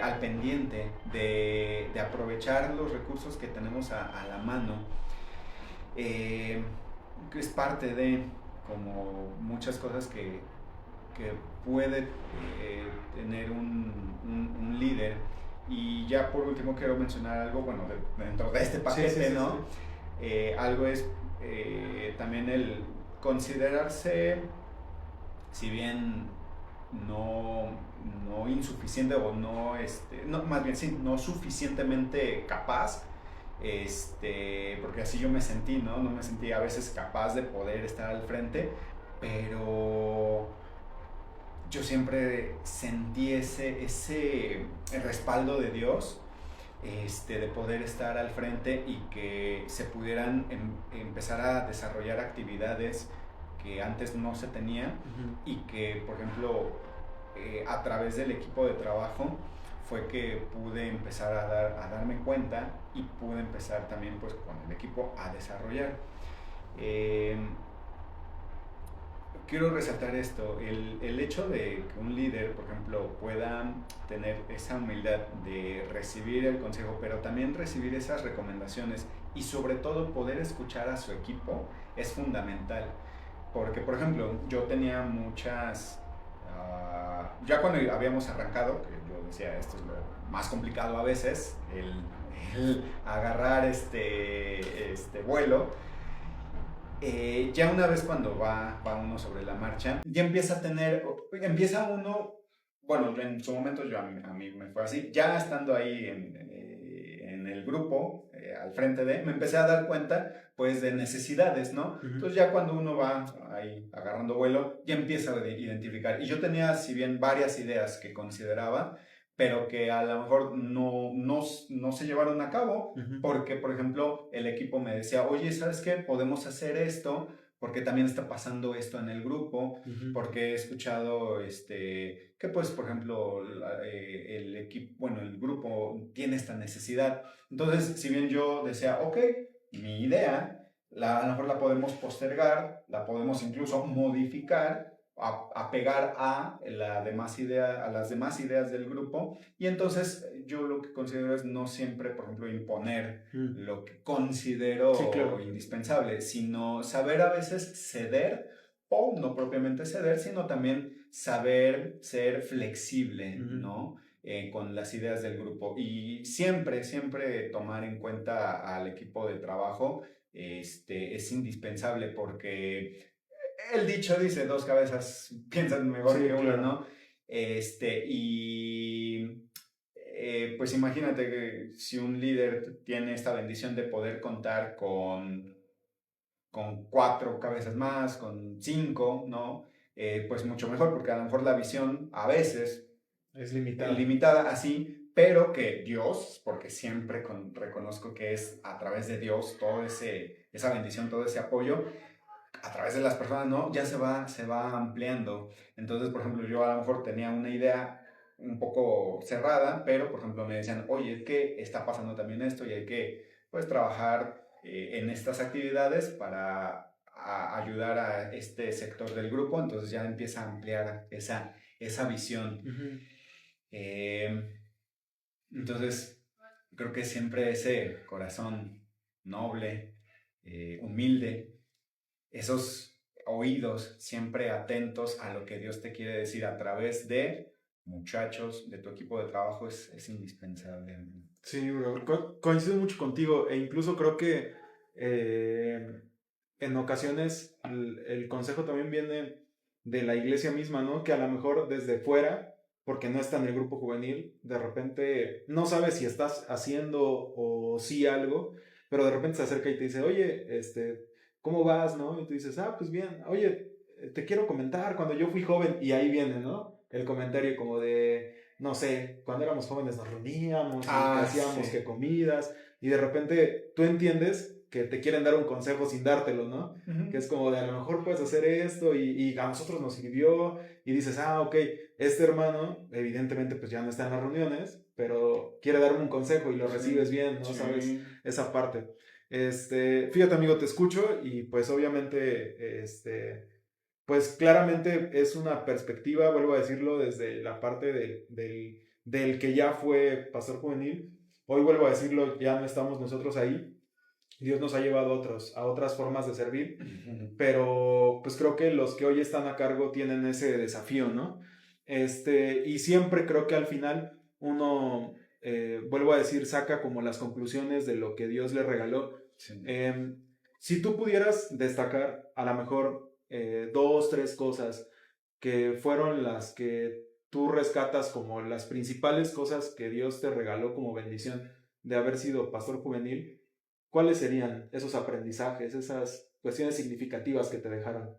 Speaker 3: al pendiente de aprovechar los recursos que tenemos a la mano. Que es parte de como muchas cosas que puede tener un líder. Y ya por último quiero mencionar algo, bueno, dentro de este paquete, ¿no? Algo es también el considerarse, si bien no, no insuficiente o no, no, más bien sí, no suficientemente capaz, porque así yo me sentí, ¿no? No me sentí a veces capaz de poder estar al frente, pero yo siempre sentí ese respaldo de Dios, de poder estar al frente y que se pudieran empezar a desarrollar actividades que antes no se tenían y que, por ejemplo, a través del equipo de trabajo fue que pude empezar a darme cuenta y pude empezar también pues con el equipo a desarrollar. Eh, Quiero resaltar esto, el hecho de que un líder, por ejemplo, pueda tener esa humildad de recibir el consejo, pero también recibir esas recomendaciones y sobre todo poder escuchar a su equipo es fundamental. Porque, por ejemplo, yo tenía muchas... ya cuando habíamos arrancado, que yo decía, esto es lo más complicado a veces, el agarrar este vuelo, ya una vez cuando va uno sobre la marcha, ya empieza uno, bueno, en su momento a mí me fue así, ya estando ahí en el grupo, al frente me empecé a dar cuenta, pues, de necesidades, ¿no? Entonces ya cuando uno va ahí agarrando vuelo, ya empieza a identificar. Y yo tenía, si bien, varias ideas que consideraba, pero que a lo mejor no se llevaron a cabo, porque, por ejemplo, el equipo me decía, oye, ¿sabes qué? Podemos hacer esto, porque también está pasando esto en el grupo, porque he escuchado que, pues, por ejemplo, el equipo, bueno, el grupo tiene esta necesidad. Entonces, si bien yo decía, ok, mi idea, a lo mejor la podemos postergar, la podemos incluso modificar, pegar a las demás ideas del grupo, y entonces yo lo que considero es no siempre, por ejemplo, imponer lo que considero indispensable, sino saber a veces ceder, o no propiamente ceder, sino también saber ser flexible, ¿no? Con las ideas del grupo, y siempre, siempre tomar en cuenta al equipo de trabajo, es indispensable, porque el dicho dice, dos cabezas piensan mejor que una, ¿no? Y pues imagínate que si un líder tiene esta bendición de poder contar con cuatro cabezas más, con cinco, ¿no? Pues mucho mejor, porque a lo mejor la visión a veces
Speaker 2: es limitada.
Speaker 3: Limitada así, pero que Dios, porque siempre reconozco que es a través de Dios todo esa bendición, todo ese apoyo, a través de las personas, ¿no? Ya se va ampliando. Entonces, por ejemplo, yo a lo mejor tenía una idea un poco cerrada, pero, por ejemplo, me decían, oye, es que está pasando también esto y hay que, pues, trabajar en estas actividades para ayudar a este sector del grupo. Entonces ya empieza a ampliar esa visión. Eh, entonces, creo que siempre ese corazón noble, humilde, esos oídos siempre atentos a lo que Dios te quiere decir a través de muchachos, de tu equipo de trabajo, es indispensable.
Speaker 2: Sí, bro, coincido mucho contigo, e incluso creo que en ocasiones el consejo también viene de la iglesia misma, ¿no? Que a lo mejor desde fuera, porque no está en el grupo juvenil, de repente no sabes si estás haciendo o sí algo, pero de repente se acerca y te dice, oye, ¿cómo vas, no? Y tú dices, ah, pues bien, oye, te quiero comentar, cuando yo fui joven, y ahí viene, ¿no? El comentario como de, no sé, cuando éramos jóvenes nos reuníamos y hacíamos
Speaker 3: sí.
Speaker 2: que comidas, y de repente tú entiendes que te quieren dar un consejo sin dártelo, ¿no? Que es como de a lo mejor puedes hacer esto y a nosotros nos sirvió, y dices, ah, ok, este hermano evidentemente pues ya no está en las reuniones, pero quiere darme un consejo y lo recibes bien, ¿no?
Speaker 3: Sí.
Speaker 2: Sabes esa parte. Fíjate, amigo, te escucho y pues obviamente, pues claramente es una perspectiva, vuelvo a decirlo, desde la parte del que ya fue pastor juvenil. Hoy vuelvo a decirlo, ya no estamos nosotros ahí. Dios nos ha llevado a otras formas de servir, pero pues creo que los que hoy están a cargo tienen ese desafío, ¿no? Y siempre creo que al final uno, vuelvo a decir, saca como las conclusiones de lo que Dios le regaló.
Speaker 3: Sí.
Speaker 2: Si tú pudieras destacar a lo mejor dos, tres cosas que fueron las que tú rescatas como las principales cosas que Dios te regaló como bendición de haber sido pastor juvenil? ¿Cuáles serían esos aprendizajes, esas cuestiones significativas que te dejaron?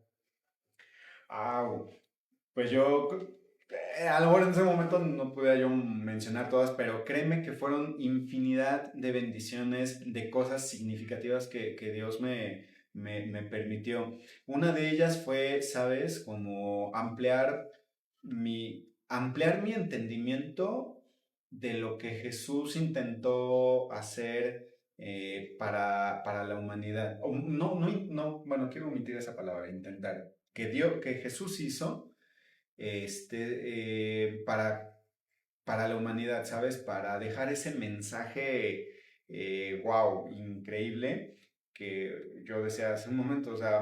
Speaker 3: Pues yo, a lo mejor en ese momento no podía yo mencionar todas, pero créeme que fueron infinidad de bendiciones, de cosas significativas que Dios me permitió. Una de ellas fue, ¿sabes? Como ampliar mi entendimiento de lo que Jesús intentó hacer para la humanidad. Bueno, quiero omitir esa palabra, intentar. Que Jesús hizo para la humanidad, ¿sabes? Para dejar ese mensaje, wow, increíble, que yo decía hace un momento, o sea,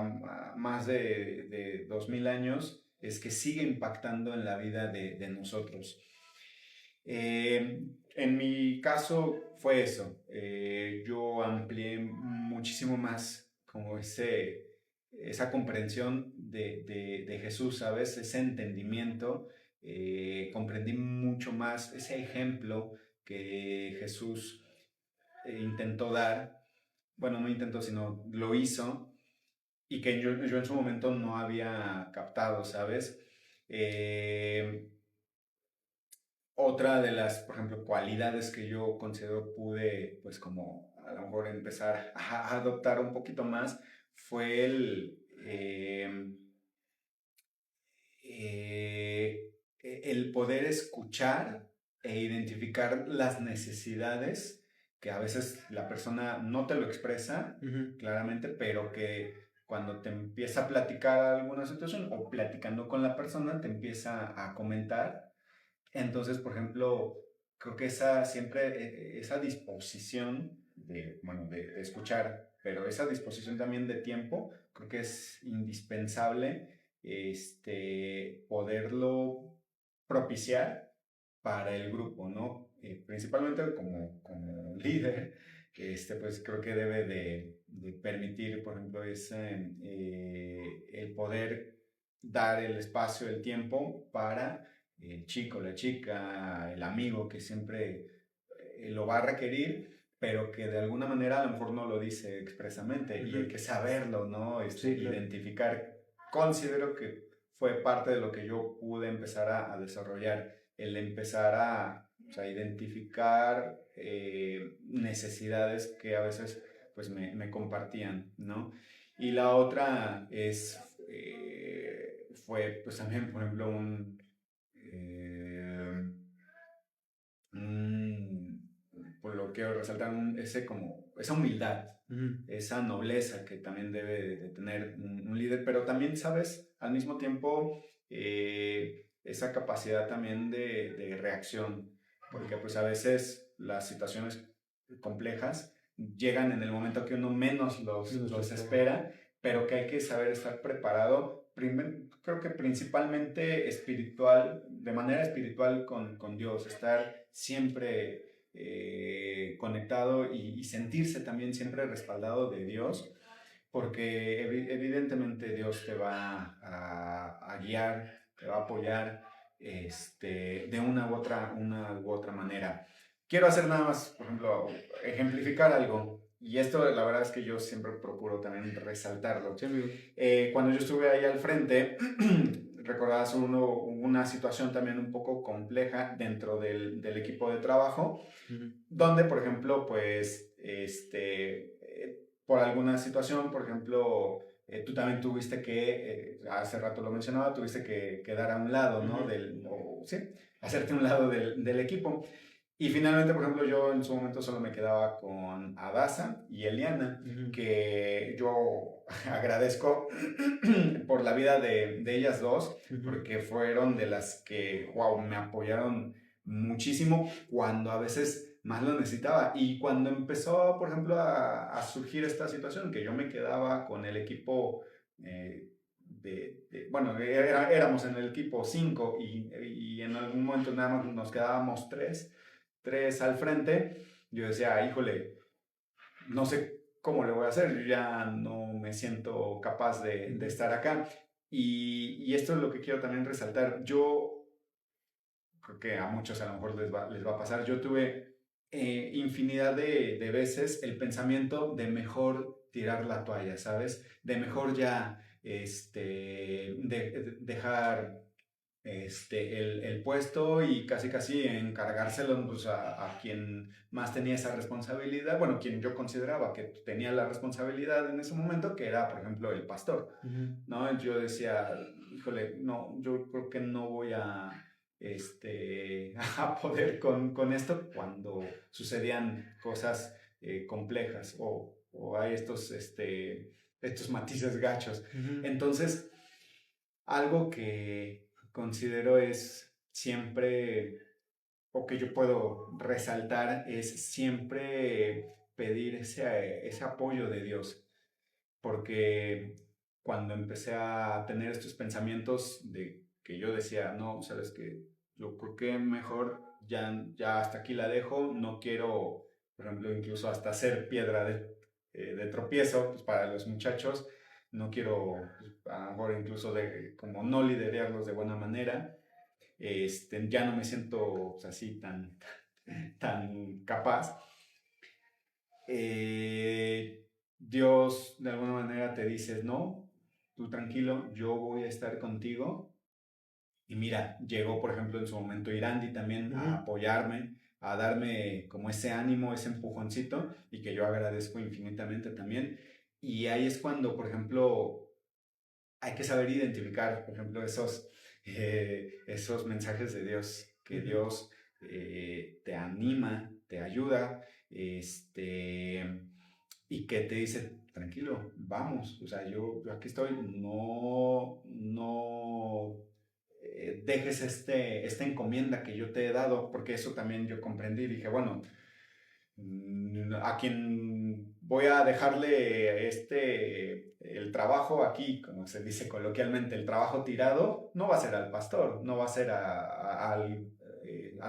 Speaker 3: más de 2000 años, es que sigue impactando en la vida de nosotros. En mi caso fue eso. Yo amplié muchísimo más como esa comprensión de Jesús, ¿sabes? Ese entendimiento. Comprendí mucho más ese ejemplo que Jesús intentó dar. Bueno, no intentó, sino lo hizo y que yo en su momento no había captado, ¿sabes? Eh, Otra de las, por ejemplo, cualidades que yo considero pude, pues como a lo mejor empezar a adoptar un poquito más, fue el poder escuchar e identificar las necesidades que a veces la persona no te lo expresa claramente, pero que cuando te empieza a platicar alguna situación o platicando con la persona te empieza a comentar. Entonces, por ejemplo, creo que esa disposición de escuchar, pero esa disposición también de tiempo, creo que es indispensable poderlo propiciar para el grupo, ¿no? Principalmente como líder, pues creo que debe de permitir, por ejemplo, el poder dar el espacio, el tiempo para el chico, la chica, el amigo que siempre lo va a requerir, pero que de alguna manera a lo mejor no lo dice expresamente y hay que saberlo, ¿no?
Speaker 2: Sí, claro.
Speaker 3: Identificar. Considero que fue parte de lo que yo pude empezar a desarrollar, el empezar o sea, identificar necesidades que a veces pues me compartían, ¿no? Y la otra fue pues también, por ejemplo, por lo que resaltar esa humildad, esa nobleza que también debe de tener un líder, pero también, sabes, al mismo tiempo, esa capacidad también de reacción, porque pues a veces las situaciones complejas llegan en el momento que uno menos los espera, pero que hay que saber estar preparado, creo que principalmente espiritual, de manera espiritual con Dios, estar siempre conectado y sentirse también siempre respaldado de Dios, porque evidentemente Dios te va a guiar, te va a apoyar de una u otra manera. Quiero hacer nada más, por ejemplo, ejemplificar algo. Y esto la verdad es que yo siempre procuro también resaltarlo. Cuando yo estuve ahí al frente, recordarás una situación también un poco compleja dentro del equipo de trabajo, donde, por ejemplo, pues, por alguna situación, por ejemplo, tú también tuviste que, hace rato lo mencionaba, tuviste que quedar a un lado, ¿no? Sí, hacerte a un lado del equipo. Y finalmente, por ejemplo, yo en su momento solo me quedaba con Adasa y Eliana, que yo agradezco por la vida de ellas dos, porque fueron de las que, wow, me apoyaron muchísimo cuando a veces más lo necesitaba. Y cuando empezó, por ejemplo, a surgir esta situación, que yo me quedaba con el equipo, bueno, éramos en el equipo 5 y en algún momento nada más nos quedábamos 3 al frente, yo decía, híjole, no sé cómo le voy a hacer, yo ya no me siento capaz de estar acá. Y esto es lo que quiero también resaltar. Yo creo que a muchos a lo mejor les va a pasar. Yo tuve infinidad de veces el pensamiento de mejor tirar la toalla, ¿sabes? De mejor ya dejar el puesto y casi casi encargárselo pues, a quien más tenía esa responsabilidad, bueno, quien yo consideraba que tenía la responsabilidad en ese momento, que era, por ejemplo, el pastor, ¿no? Yo decía, híjole, no, yo creo que no voy a poder con esto cuando sucedían cosas complejas o hay estos matices gachos. Entonces, algo que considero es siempre, o que yo puedo resaltar, es siempre pedir ese apoyo de Dios. Porque cuando empecé a tener estos pensamientos de que yo decía, no, sabes que yo creo que mejor ya hasta aquí la dejo, no quiero, por ejemplo, incluso hasta ser piedra de tropiezo pues, para los muchachos, no quiero, pues, a lo mejor incluso como no liderarlos de buena manera, ya no me siento pues, así tan capaz. Dios de alguna manera te dice, no, tú tranquilo, yo voy a estar contigo. Y mira, llegó por ejemplo en su momento Irandi también a apoyarme, a darme como ese ánimo, ese empujoncito, y que yo agradezco infinitamente también. Y ahí es cuando, por ejemplo, hay que saber identificar, por ejemplo, esos mensajes de Dios, que Dios te anima, te ayuda, y que te dice, tranquilo, vamos, o sea, yo aquí estoy, no dejes esta encomienda que yo te he dado, porque eso también yo comprendí, dije, bueno, a quien voy a dejarle el trabajo aquí, como se dice coloquialmente, el trabajo tirado, no va a ser al pastor, no va a ser a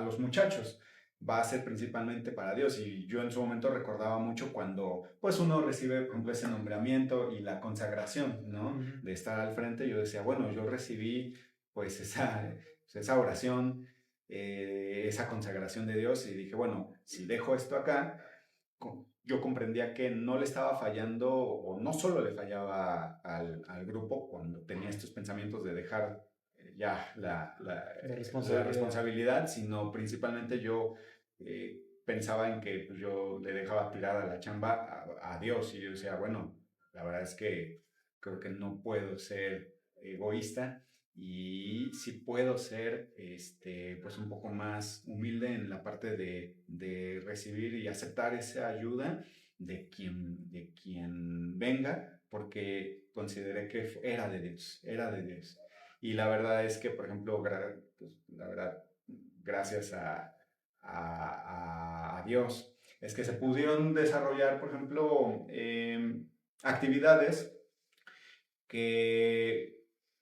Speaker 3: los muchachos, va a ser principalmente para Dios. Y yo en su momento recordaba mucho cuando pues uno recibe, por ejemplo, ese nombramiento y la consagración, ¿no? De estar al frente, yo decía, bueno, yo recibí pues esa oración, esa consagración de Dios y dije, bueno, si dejo esto acá, yo comprendía que no le estaba fallando o no solo le fallaba al grupo cuando tenía estos pensamientos de dejar ya la responsabilidad, sino principalmente yo pensaba en que pues, yo le dejaba tirada la chamba a Dios y yo decía, bueno, la verdad es que creo que no puedo ser egoísta y si puedo ser pues un poco más humilde en la parte de recibir y aceptar esa ayuda de quien venga, porque consideré que era de Dios, era de Dios. Y la verdad es que, por ejemplo, pues, la verdad, gracias a Dios, es que se pudieron desarrollar, por ejemplo, actividades que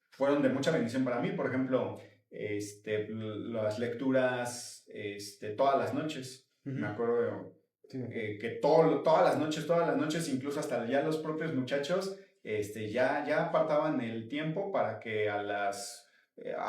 Speaker 3: fueron de mucha bendición para mí. Por ejemplo, las lecturas todas las noches. Me acuerdo que todas las noches, incluso hasta ya los propios muchachos, ya apartaban el tiempo para que a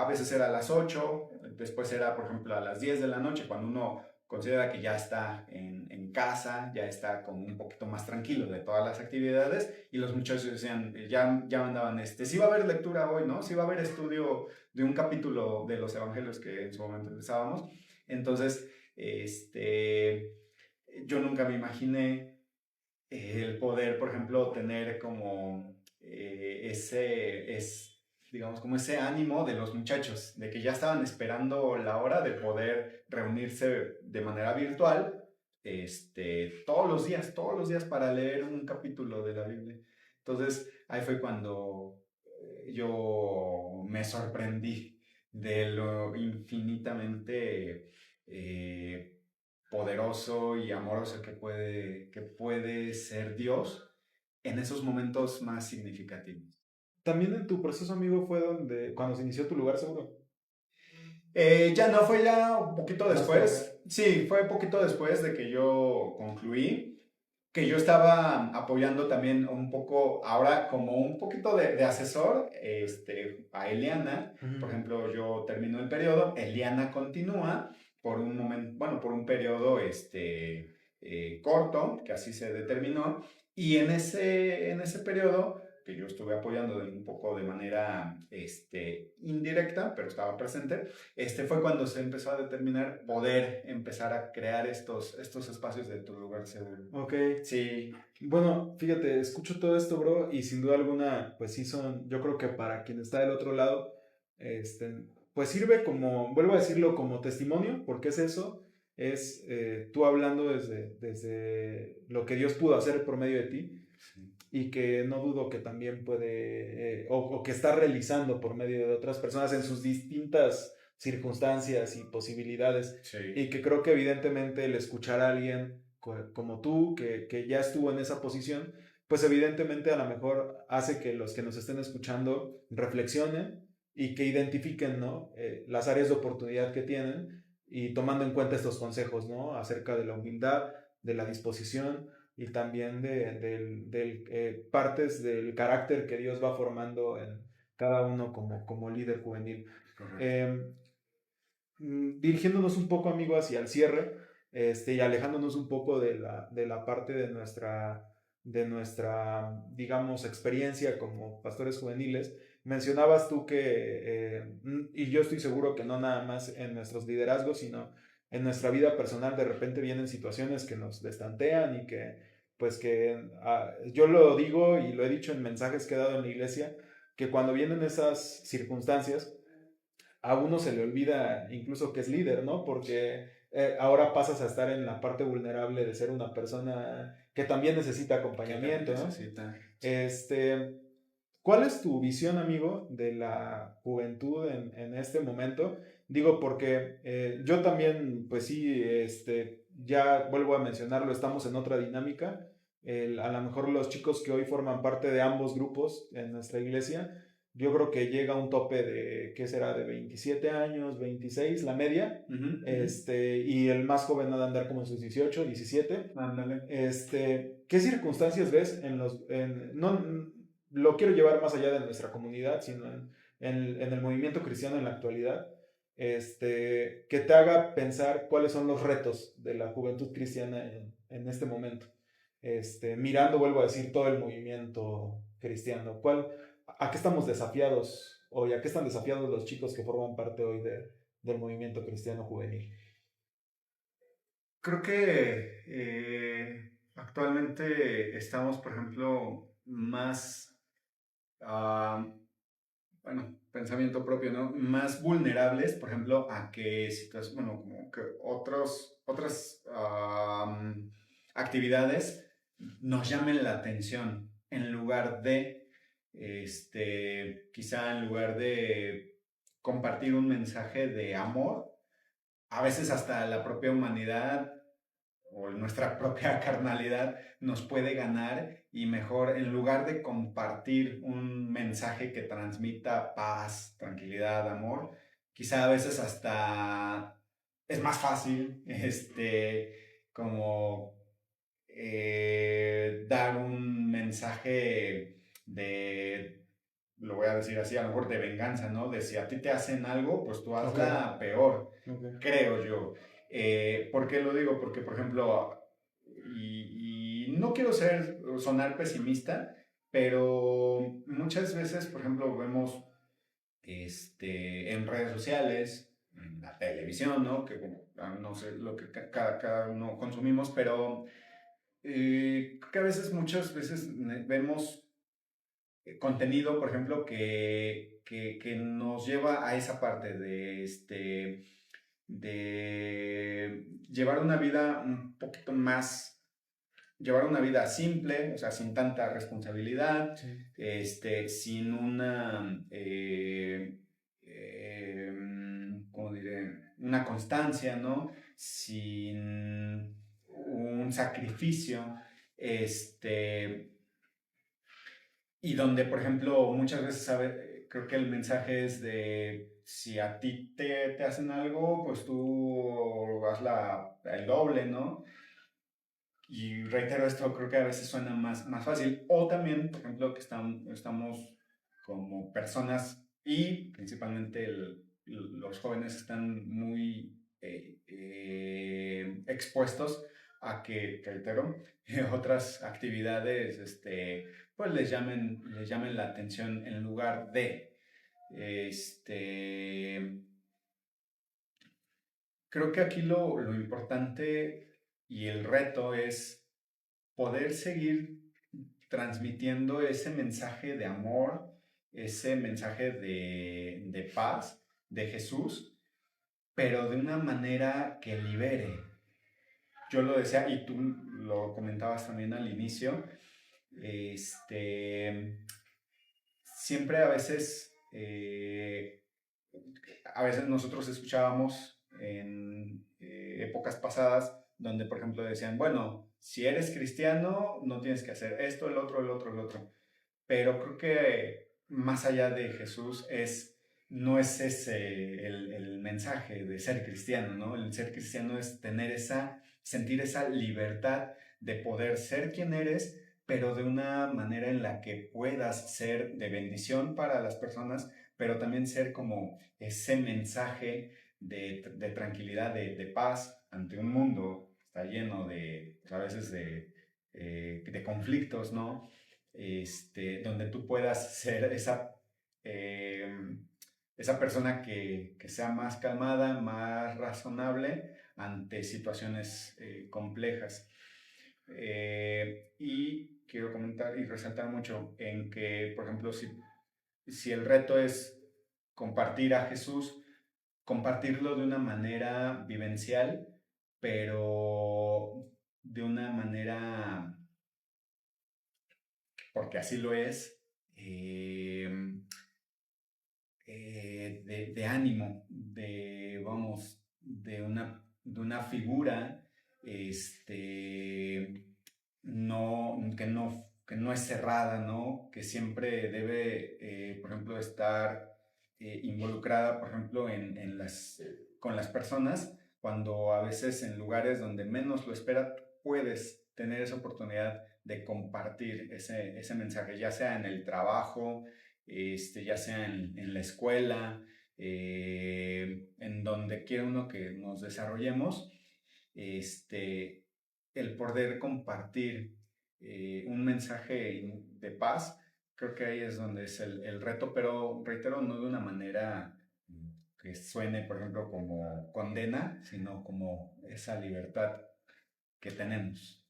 Speaker 3: veces era a las 8, después era, por ejemplo, a las 10 de la noche, cuando uno considera que ya está en casa, ya está como un poquito más tranquilo de todas las actividades, y los muchachos decían, ya mandaban, sí va a haber lectura hoy, ¿no? Sí va a haber estudio de un capítulo de los evangelios que en su momento empezábamos. Entonces, yo nunca me imaginé el poder, por ejemplo, tener como digamos, como ese ánimo de los muchachos, de que ya estaban esperando la hora de poder reunirse de manera virtual, todos los días para leer un capítulo de la Biblia. Entonces, ahí fue cuando yo me sorprendí de lo infinitamente poderoso y amoroso que puede ser Dios en esos momentos más significativos.
Speaker 2: También en tu proceso, amigo, fue cuando se inició tu lugar seguro.
Speaker 3: Ya no, fue ya un poquito después. Sí, fue poquito después de que yo concluí. que yo estaba apoyando también un poco, ahora como un poquito de asesor, a Eliana. Por ejemplo, yo termino el periodo, Eliana continúa por un momento, bueno, por un periodo corto, que así se determinó, y en ese periodo que yo estuve apoyando un poco de manera indirecta, pero estaba presente, fue cuando se empezó a determinar poder empezar a crear estos espacios de tu lugar seguro.
Speaker 2: Ok.
Speaker 3: Sí.
Speaker 2: Bueno, fíjate, escucho todo esto, bro, y sin duda alguna, pues sí son, yo creo que para quien está del otro lado, pues sirve como, vuelvo a decirlo, como testimonio, porque es eso, es tú hablando desde lo que Dios pudo hacer por medio de ti,
Speaker 3: Sí.
Speaker 2: y que no dudo que también puede, o que está realizando por medio de otras personas en sus distintas circunstancias y posibilidades.
Speaker 3: Sí.
Speaker 2: Y que creo que evidentemente el escuchar a alguien como tú, que ya estuvo en esa posición, pues evidentemente a lo mejor hace que los que nos estén escuchando reflexionen y que identifiquen, ¿no? Las áreas de oportunidad que tienen y tomando en cuenta estos consejos, ¿no? Acerca de la humildad, de la disposición y también de partes del carácter que Dios va formando en cada uno como líder juvenil. Dirigiéndonos un poco, amigo, hacia el cierre, y alejándonos un poco de la parte de nuestra, digamos, experiencia como pastores juveniles, mencionabas tú que, y yo estoy seguro que no nada más en nuestros liderazgos, sino en nuestra vida personal, de repente vienen situaciones que nos destantean y que, pues que yo lo digo y lo he dicho en mensajes que he dado en la iglesia, que cuando vienen esas circunstancias, a uno se le olvida incluso que es líder, ¿no? Porque ahora pasas a estar en la parte vulnerable de ser una persona que también necesita acompañamiento, ¿no?
Speaker 3: Necesita.
Speaker 2: ¿Cuál es tu visión, amigo, de la juventud en este momento? Digo, porque yo también, pues sí, ya vuelvo a mencionarlo, estamos en otra dinámica. A lo mejor los chicos que hoy forman parte de ambos grupos en nuestra iglesia, yo creo que llega a un tope de, ¿qué será? De 27 años, 26, la media. Y el más joven ha de andar como en sus 18, 17.
Speaker 3: Ándale.
Speaker 2: ¿Qué circunstancias ves no lo quiero llevar más allá de nuestra comunidad, sino en el movimiento cristiano en la actualidad, que te haga pensar cuáles son los retos de la juventud cristiana en este momento? Mirando, vuelvo a decir, todo el movimiento cristiano. ¿A qué estamos desafiados hoy? ¿A qué están desafiados los chicos que forman parte hoy del movimiento cristiano juvenil?
Speaker 3: Creo que actualmente estamos, por ejemplo, más, bueno, pensamiento propio, ¿no? Más vulnerables, por ejemplo, a que bueno, como que otras actividades nos llamen la atención en lugar de, quizá en lugar de compartir un mensaje de amor, a veces hasta la propia humanidad o nuestra propia carnalidad nos puede ganar y mejor, en lugar de compartir un mensaje que transmita paz, tranquilidad, amor, quizá a veces hasta es más fácil, como dar un mensaje lo voy a decir así, a lo mejor de venganza, ¿no? De si a ti te hacen algo, pues tú hazla peor, creo yo. ¿Por qué lo digo? Porque, por ejemplo, y no quiero sonar pesimista, pero muchas veces, por ejemplo, vemos en redes sociales, en la televisión, ¿no? Que bueno, no sé lo que cada uno consumimos, pero creo que a veces, muchas veces vemos contenido, por ejemplo, que nos lleva a esa parte de llevar una vida un poquito más, llevar una vida simple, o sea, sin tanta responsabilidad, sin una, ¿cómo diré? Una constancia, ¿no? Sin un sacrificio, y donde, por ejemplo, muchas veces creo que el mensaje es de si a ti te hacen algo, pues tú haz el doble, ¿no? y reitero esto, creo que a veces suena más fácil. O también, por ejemplo, que estamos como personas y principalmente los jóvenes están muy expuestos a que, reitero, otras actividades pues les llamen la atención en lugar de. Creo que aquí lo importante y el reto es poder seguir transmitiendo ese mensaje de amor, ese mensaje de paz de Jesús, pero de una manera que libere. Yo lo decía, y tú lo comentabas también al inicio, siempre a veces nosotros escuchábamos en épocas pasadas donde, por ejemplo, decían, bueno, si eres cristiano, no tienes que hacer esto, el otro, el otro, el otro. Pero creo que más allá de Jesús no es ese el mensaje de ser cristiano, ¿no? El ser cristiano es sentir esa libertad de poder ser quien eres, pero de una manera en la que puedas ser de bendición para las personas, pero también ser como ese mensaje de tranquilidad, de paz ante un mundo que está lleno pues, a veces de conflictos, ¿no? Donde tú puedas ser eh, esa persona que sea más calmada, más razonable ante situaciones complejas. Y quiero comentar y resaltar mucho en que, por ejemplo, si el reto es compartir a Jesús, compartirlo de una manera vivencial, pero de una manera, porque así lo es, de ánimo, vamos, de una figura que no es cerrada, ¿no? Que siempre debe, por ejemplo, estar involucrada, por ejemplo, con las personas, cuando a veces en lugares donde menos lo espera, puedes tener esa oportunidad de compartir ese mensaje, ya sea en el trabajo, ya sea en la escuela, en donde quiera uno que nos desarrollemos, este, el poder compartir un mensaje de paz, creo que ahí es donde es el reto, pero reitero, no de una manera que suene, por ejemplo, como condena, sino como esa libertad que tenemos.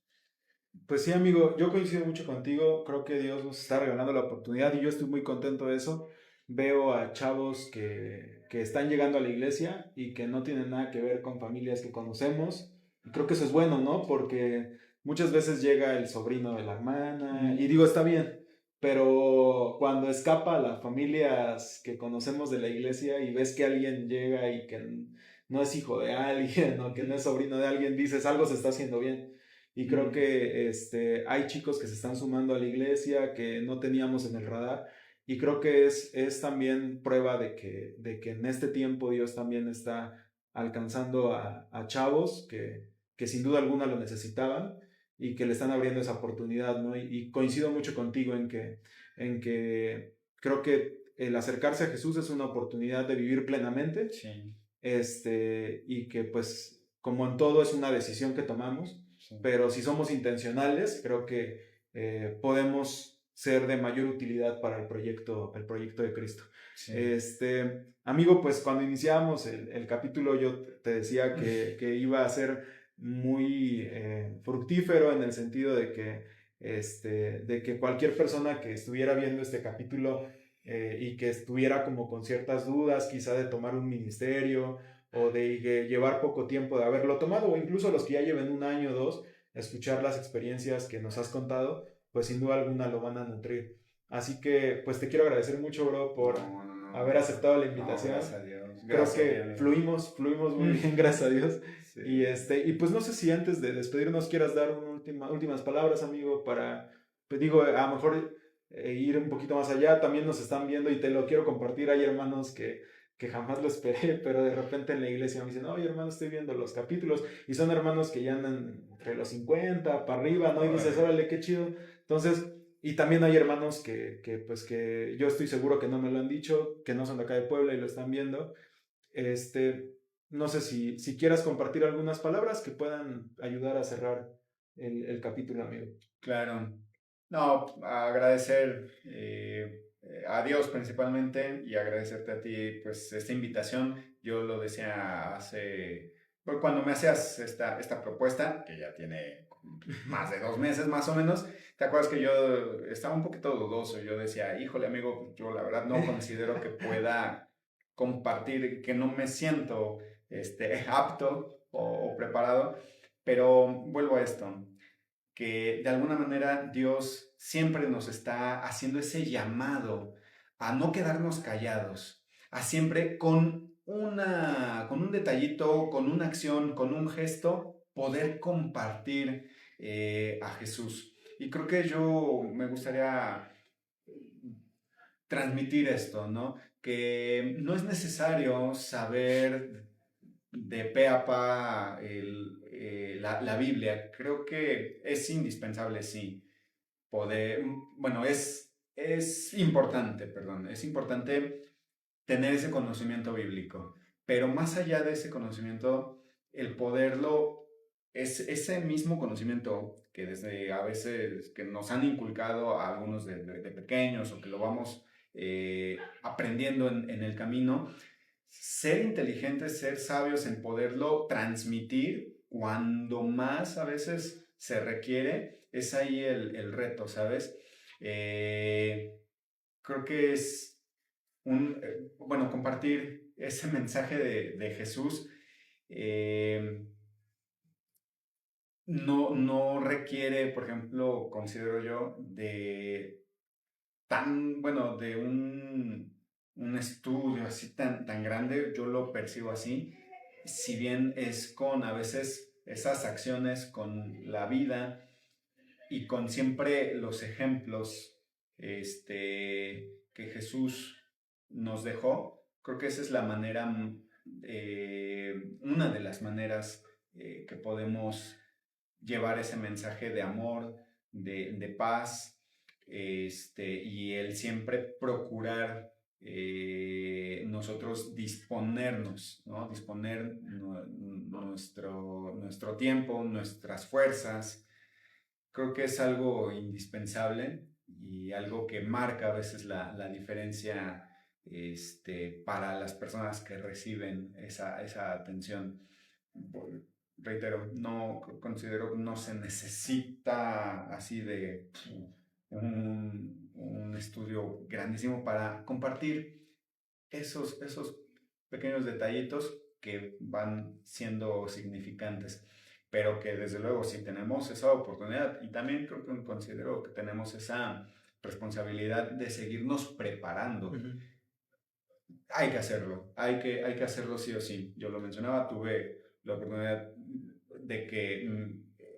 Speaker 2: Pues sí, amigo, yo coincido mucho contigo. Creo que Dios nos está regalando la oportunidad y yo estoy muy contento de eso. Veo a chavos que están llegando a la iglesia y que no tienen nada que ver con familias que conocemos. Y creo que eso es bueno, ¿no? Porque muchas veces llega el sobrino de la hermana y digo, está bien, pero cuando escapa a las familias que conocemos de la iglesia y ves que alguien llega y que no es hijo de alguien o que no es sobrino de alguien, dices, algo se está haciendo bien. Y creo que hay chicos que se están sumando a la iglesia que no teníamos en el radar. Y creo que es también prueba de que en este tiempo Dios también está alcanzando a chavos que sin duda alguna lo necesitaban y que le están abriendo esa oportunidad, ¿no? Y coincido mucho contigo en que creo que el acercarse a Jesús es una oportunidad de vivir plenamente.
Speaker 3: Sí.
Speaker 2: Y que pues como en todo es una decisión que tomamos,
Speaker 3: Sí.
Speaker 2: pero si somos intencionales, creo que podemos ser de mayor utilidad para el proyecto de Cristo.
Speaker 3: Sí.
Speaker 2: Amigo, pues cuando iniciamos el capítulo yo te decía que iba a ser muy fructífero en el sentido de que cualquier persona que estuviera viendo este capítulo y que estuviera como con ciertas dudas, quizá de tomar un ministerio o de llevar poco tiempo de haberlo tomado, o incluso los que ya lleven un año o dos, escuchar las experiencias que nos has contado, pues sin duda alguna lo van a nutrir. Así que pues te quiero agradecer mucho, bro, por haber aceptado la invitación.
Speaker 3: No, gracias a Dios.
Speaker 2: Creo que fluimos muy bien, gracias a Dios. Sí. Y pues no sé si antes de despedirnos quieras dar últimas palabras, amigo, para, pues digo, a lo mejor ir un poquito más allá. También nos están viendo y te lo quiero compartir. Hay hermanos que que jamás lo esperé, pero de repente en la iglesia me dicen, oye hermano, estoy viendo los capítulos, y son hermanos que ya andan entre los 50 para arriba, ¿no? Y dices, órale, qué chido. Entonces, y también hay hermanos pues que yo estoy seguro que no me lo han dicho, que no son de acá de Puebla y lo están viendo. No sé si quieras compartir algunas palabras que puedan ayudar a cerrar el capítulo, amigo.
Speaker 3: Claro. No, agradecer a Dios principalmente y agradecerte a ti, pues, esta invitación. Yo lo decía pues, cuando me hacías esta propuesta, que ya tiene más de 2 meses más o menos, ¿te acuerdas que yo estaba un poquito dudoso? Yo decía, híjole, amigo, yo la verdad no considero que pueda compartir, que no me siento apto o preparado, pero vuelvo a esto, que de alguna manera Dios siempre nos está haciendo ese llamado a no quedarnos callados, a siempre con un detallito, con una acción, con un gesto, poder compartir a Jesús. Y creo que yo me gustaría transmitir esto, ¿no? Que no es necesario saber de pe a pa la Biblia. Creo que es indispensable, sí, poder, bueno, es importante, perdón, es importante tener ese conocimiento bíblico, pero más allá de ese conocimiento, el poderlo, es ese mismo conocimiento que desde a veces que nos han inculcado a algunos de pequeños o que lo vamos aprendiendo en el camino, ser inteligentes, ser sabios en poderlo transmitir cuando más a veces se requiere, es ahí el reto, ¿sabes? Creo que es bueno, compartir ese mensaje de Jesús no requiere, por ejemplo, considero yo, bueno, de un estudio así tan grande, yo lo percibo así, si bien es con a veces esas acciones, con la vida y con siempre los ejemplos que Jesús nos dejó, creo que esa es la manera, una de las maneras que podemos llevar ese mensaje de amor, de paz, y el siempre procurar nosotros disponernos, ¿no? Disponer nuestro tiempo, nuestras fuerzas. Creo que es algo indispensable y algo que marca a veces la diferencia para las personas que reciben esa atención. Reitero, no considero que no se necesita así de un estudio grandísimo para compartir esos pequeños detallitos que van siendo significantes, pero que desde luego si tenemos esa oportunidad, y también creo que considero que tenemos esa responsabilidad de seguirnos preparando. Hay que hacerlo, hay que hacerlo sí o sí. Yo lo mencionaba, tuve la oportunidad de que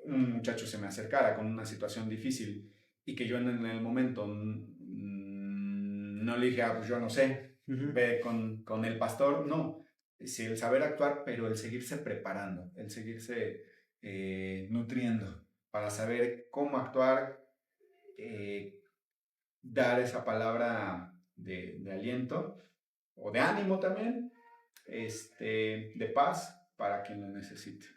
Speaker 3: un muchacho se me acercara con una situación difícil y que yo en el momento no le dije, pues yo no sé, ve con el pastor, no. Sí, el saber actuar, pero el seguirse preparando, el seguirse nutriendo para saber cómo actuar, dar esa palabra de aliento o de ánimo también, de paz para quien lo necesite.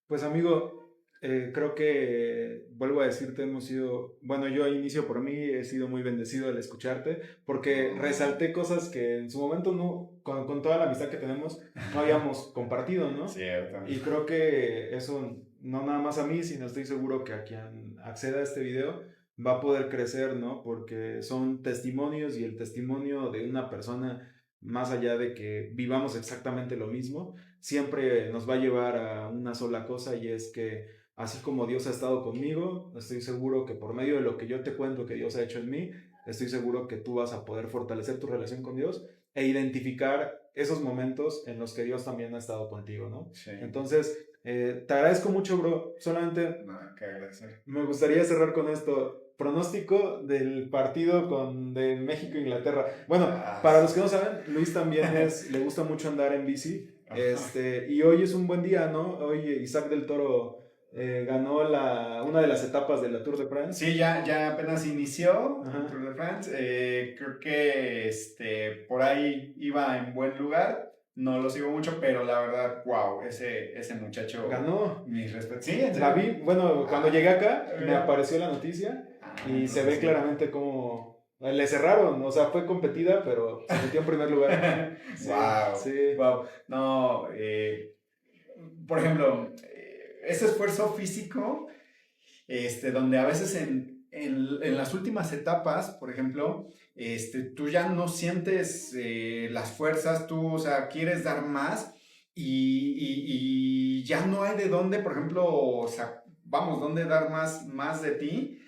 Speaker 2: Pues amigo, creo que, vuelvo a decirte, hemos sido, bueno, yo inicio por mí, he sido muy bendecido al escucharte, porque resalté cosas que en su momento no, con toda la amistad que tenemos, no habíamos compartido, ¿no?
Speaker 3: Cierto.
Speaker 2: Y creo que eso, no nada más a mí, sino estoy seguro que a quien acceda a este video va a poder crecer, ¿no? Porque son testimonios y el testimonio de una persona, más allá de que vivamos exactamente lo mismo, siempre nos va a llevar a una sola cosa, y es que así como Dios ha estado conmigo, estoy seguro que por medio de lo que yo te cuento que Dios ha hecho en mí, estoy seguro que tú vas a poder fortalecer tu relación con Dios e identificar esos momentos en los que Dios también ha estado contigo, ¿no?
Speaker 3: Sí.
Speaker 2: Entonces, Te agradezco mucho, bro. Solamente
Speaker 3: No, que agradecer.
Speaker 2: me gustaría cerrar con esto. Pronóstico del partido de México-Inglaterra. Bueno, para los que no saben, Luis también le gusta mucho andar en bici. Y hoy es un buen día, ¿no? Hoy Isaac del Toro ganó una de las etapas de la Tour de France.
Speaker 3: Sí, ya apenas inició
Speaker 2: Ajá.
Speaker 3: el Tour de France. Creo que por ahí iba en buen lugar. No lo sigo mucho, pero la verdad, wow, ese muchacho.
Speaker 2: Ganó.
Speaker 3: Mis respetos. Sí, en
Speaker 2: La
Speaker 3: serio.
Speaker 2: vi, bueno, cuando llegué acá me
Speaker 3: mira.
Speaker 2: apareció la noticia y se ve
Speaker 3: entonces sí.
Speaker 2: claramente cómo le cerraron, o sea, fue competida, pero se metió en primer lugar. Sí,
Speaker 3: Wow,
Speaker 2: sí.
Speaker 3: wow. No, por ejemplo, ese esfuerzo físico, donde a veces en las últimas etapas, por ejemplo, tú ya no sientes las fuerzas, tú, o sea, quieres dar más y ya no hay de dónde, por ejemplo, o sea, vamos, dónde dar más de ti.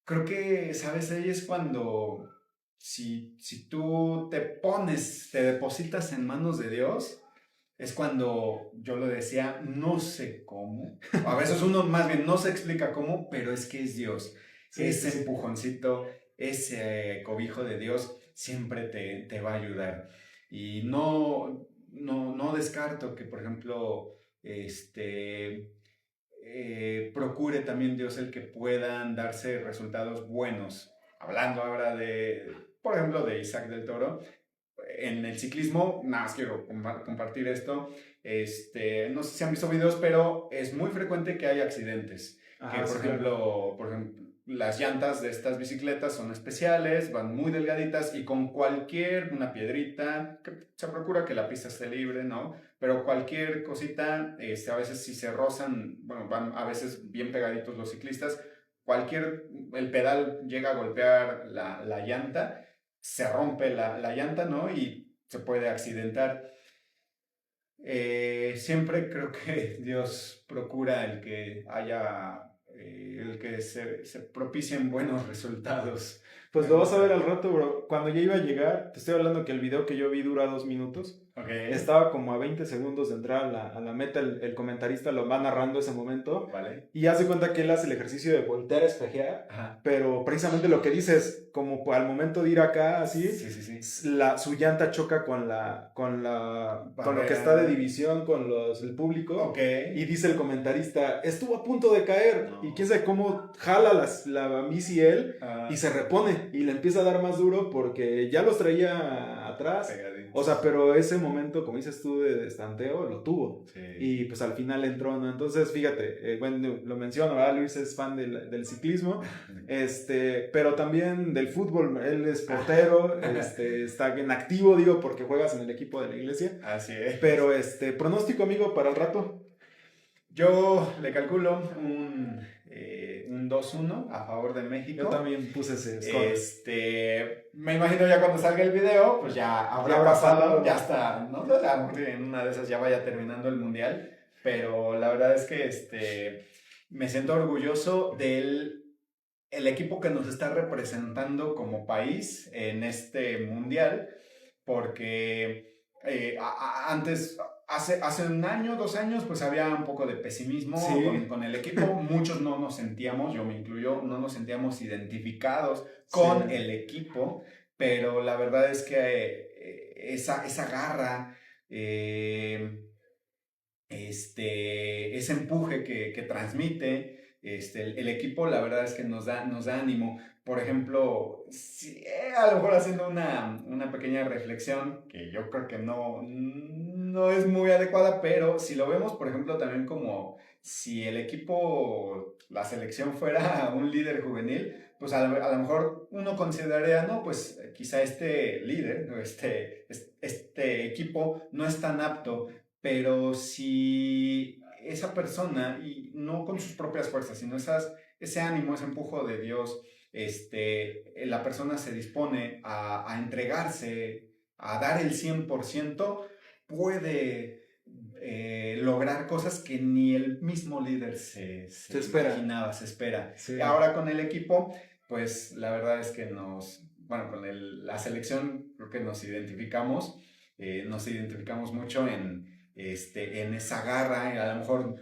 Speaker 3: Creo que, ¿sabes? Ahí es cuando, si tú te depositas en manos de Dios, es cuando yo lo decía, no sé cómo. A veces uno más bien no se explica cómo, pero es que es Dios.
Speaker 2: Sí,
Speaker 3: Ese
Speaker 2: sí.
Speaker 3: empujoncito, ese cobijo de Dios siempre te va a ayudar. Y no descarto que, por ejemplo, procure también Dios el que puedan darse resultados buenos. Hablando ahora por ejemplo, de Isaac del Toro, en el ciclismo, nada más quiero compartir esto. No sé si han visto videos, pero es muy frecuente que haya accidentes.
Speaker 2: Ajá,
Speaker 3: Que,
Speaker 2: sí,
Speaker 3: por ejemplo, las llantas de estas bicicletas son especiales, van muy delgaditas y con una piedrita, que se procura que la pista esté libre, ¿no? Pero cualquier cosita, a veces si se rozan, bueno, van a veces bien pegaditos los ciclistas, el pedal llega a golpear la llanta, se rompe la llanta, ¿no? Y se puede accidentar. Siempre creo que Dios procura el que se propicien buenos resultados.
Speaker 2: Pues lo vas a ver al rato, bro. Cuando ya iba a llegar, te estoy hablando que el video que yo vi dura 2 minutos.
Speaker 3: Okay.
Speaker 2: Estaba como a 20 segundos de entrar a la meta, el comentarista lo va narrando ese momento.
Speaker 3: Vale.
Speaker 2: Y hace cuenta que él hace el ejercicio de voltear a espejear.
Speaker 3: Ajá.
Speaker 2: Pero precisamente lo que dices, como al momento de ir acá, así,
Speaker 3: sí.
Speaker 2: su llanta choca con lo que está de división, con el público.
Speaker 3: Okay.
Speaker 2: Y dice el comentarista, estuvo a punto de caer.
Speaker 3: No.
Speaker 2: Y quién sabe cómo jala la bici él y se repone. Y le empieza a dar más duro porque ya los traía atrás.
Speaker 3: Pegadito.
Speaker 2: O sea, pero ese momento, como dices tú, de estanteo, lo tuvo.
Speaker 3: Sí.
Speaker 2: Y pues al final entró, ¿no? Entonces, fíjate, bueno, lo menciono, ¿verdad? Luis es fan del ciclismo, pero también del fútbol. Él es portero, está en activo, digo, porque juegas en el equipo de la iglesia.
Speaker 3: Así es.
Speaker 2: Pero, pronóstico, amigo, para el rato.
Speaker 3: Yo le calculo un 2-1 a favor de México.
Speaker 2: Yo también puse ese score.
Speaker 3: Me imagino ya cuando salga el video, pues ya habrá pasado, ya está, ¿no? En una de esas ya vaya terminando el mundial. Pero la verdad es que me siento orgulloso del equipo que nos está representando como país en este mundial, porque antes, hace un año, 2 años, pues había un poco de pesimismo con el equipo. Muchos no nos sentíamos, yo me incluyo, no nos sentíamos identificados con el equipo, pero la verdad es que esa garra, ese empuje que transmite el equipo, la verdad es que nos da ánimo. Por ejemplo, a lo mejor haciendo una pequeña reflexión, que yo creo que no es muy adecuada, pero si lo vemos, por ejemplo, también como si el equipo, la selección fuera un líder juvenil, pues a lo mejor uno consideraría, no, pues quizá este líder, este equipo no es tan apto, pero si esa persona, y no con sus propias fuerzas, sino ese ánimo, ese empujo de Dios, la persona se dispone a entregarse, a dar el 100%, puede lograr cosas que ni el mismo líder se imaginaba, se espera. Sí. Y ahora con el equipo, pues la verdad es que con la selección creo que nos identificamos mucho en en esa garra, a lo mejor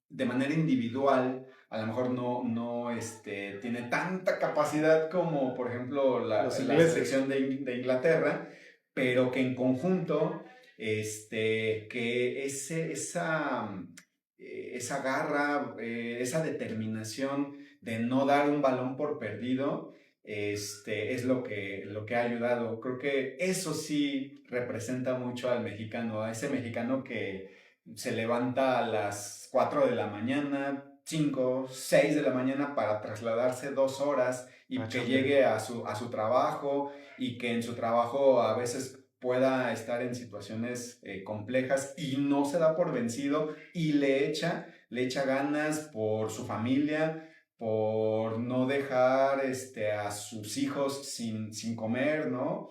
Speaker 3: de manera individual, a lo mejor no tiene tanta capacidad como, por ejemplo, la selección de Inglaterra, pero que en conjunto, que esa garra, esa determinación de no dar un balón por perdido, es lo que ha ayudado. Creo que eso sí representa mucho al mexicano, a ese mexicano que se levanta a las 4 de la mañana, 5, 6 de la mañana para trasladarse 2 horas y que llegue a su trabajo y que en su trabajo a veces pueda estar en situaciones complejas y no se da por vencido y le echa ganas por su familia, por no dejar a sus hijos sin comer, ¿no?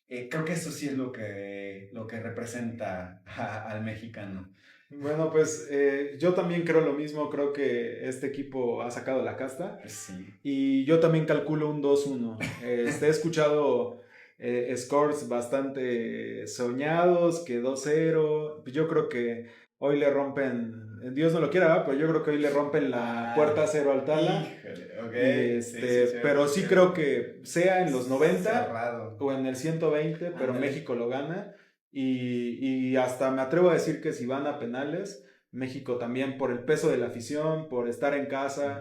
Speaker 3: Creo que eso sí es lo que representa al mexicano.
Speaker 2: Bueno, pues yo también creo lo mismo, creo que este equipo ha sacado la casta.
Speaker 3: Sí.
Speaker 2: Y yo también calculo un 2-1. He escuchado scores bastante soñados, que 2-0. Yo creo que hoy le rompen, Dios no lo quiera, ¿verdad? Pero yo creo que hoy le rompen la puerta a cero al Tala.
Speaker 3: Okay.
Speaker 2: Sí, pero sí creo que sea en los 90
Speaker 3: cerrado,
Speaker 2: o en el 120, pero México lo gana. Y hasta me atrevo a decir que si van a penales, México también por el peso de la afición, por estar en casa,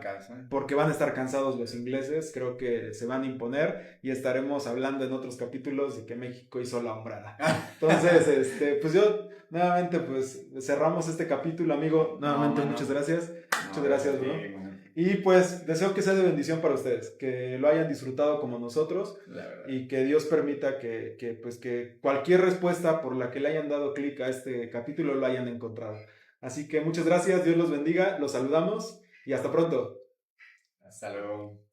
Speaker 2: porque van a estar cansados los ingleses, creo que se van a imponer y estaremos hablando en otros capítulos de que México hizo la hombrada. Entonces, pues yo nuevamente pues cerramos este capítulo, amigo. Nuevamente muchas gracias. Muchas gracias, bro. Y pues deseo que sea de bendición para ustedes, que lo hayan disfrutado como nosotros y que Dios permita que cualquier respuesta por la que le hayan dado clic a este capítulo lo hayan encontrado. Así que muchas gracias, Dios los bendiga, los saludamos y hasta pronto.
Speaker 3: Hasta luego.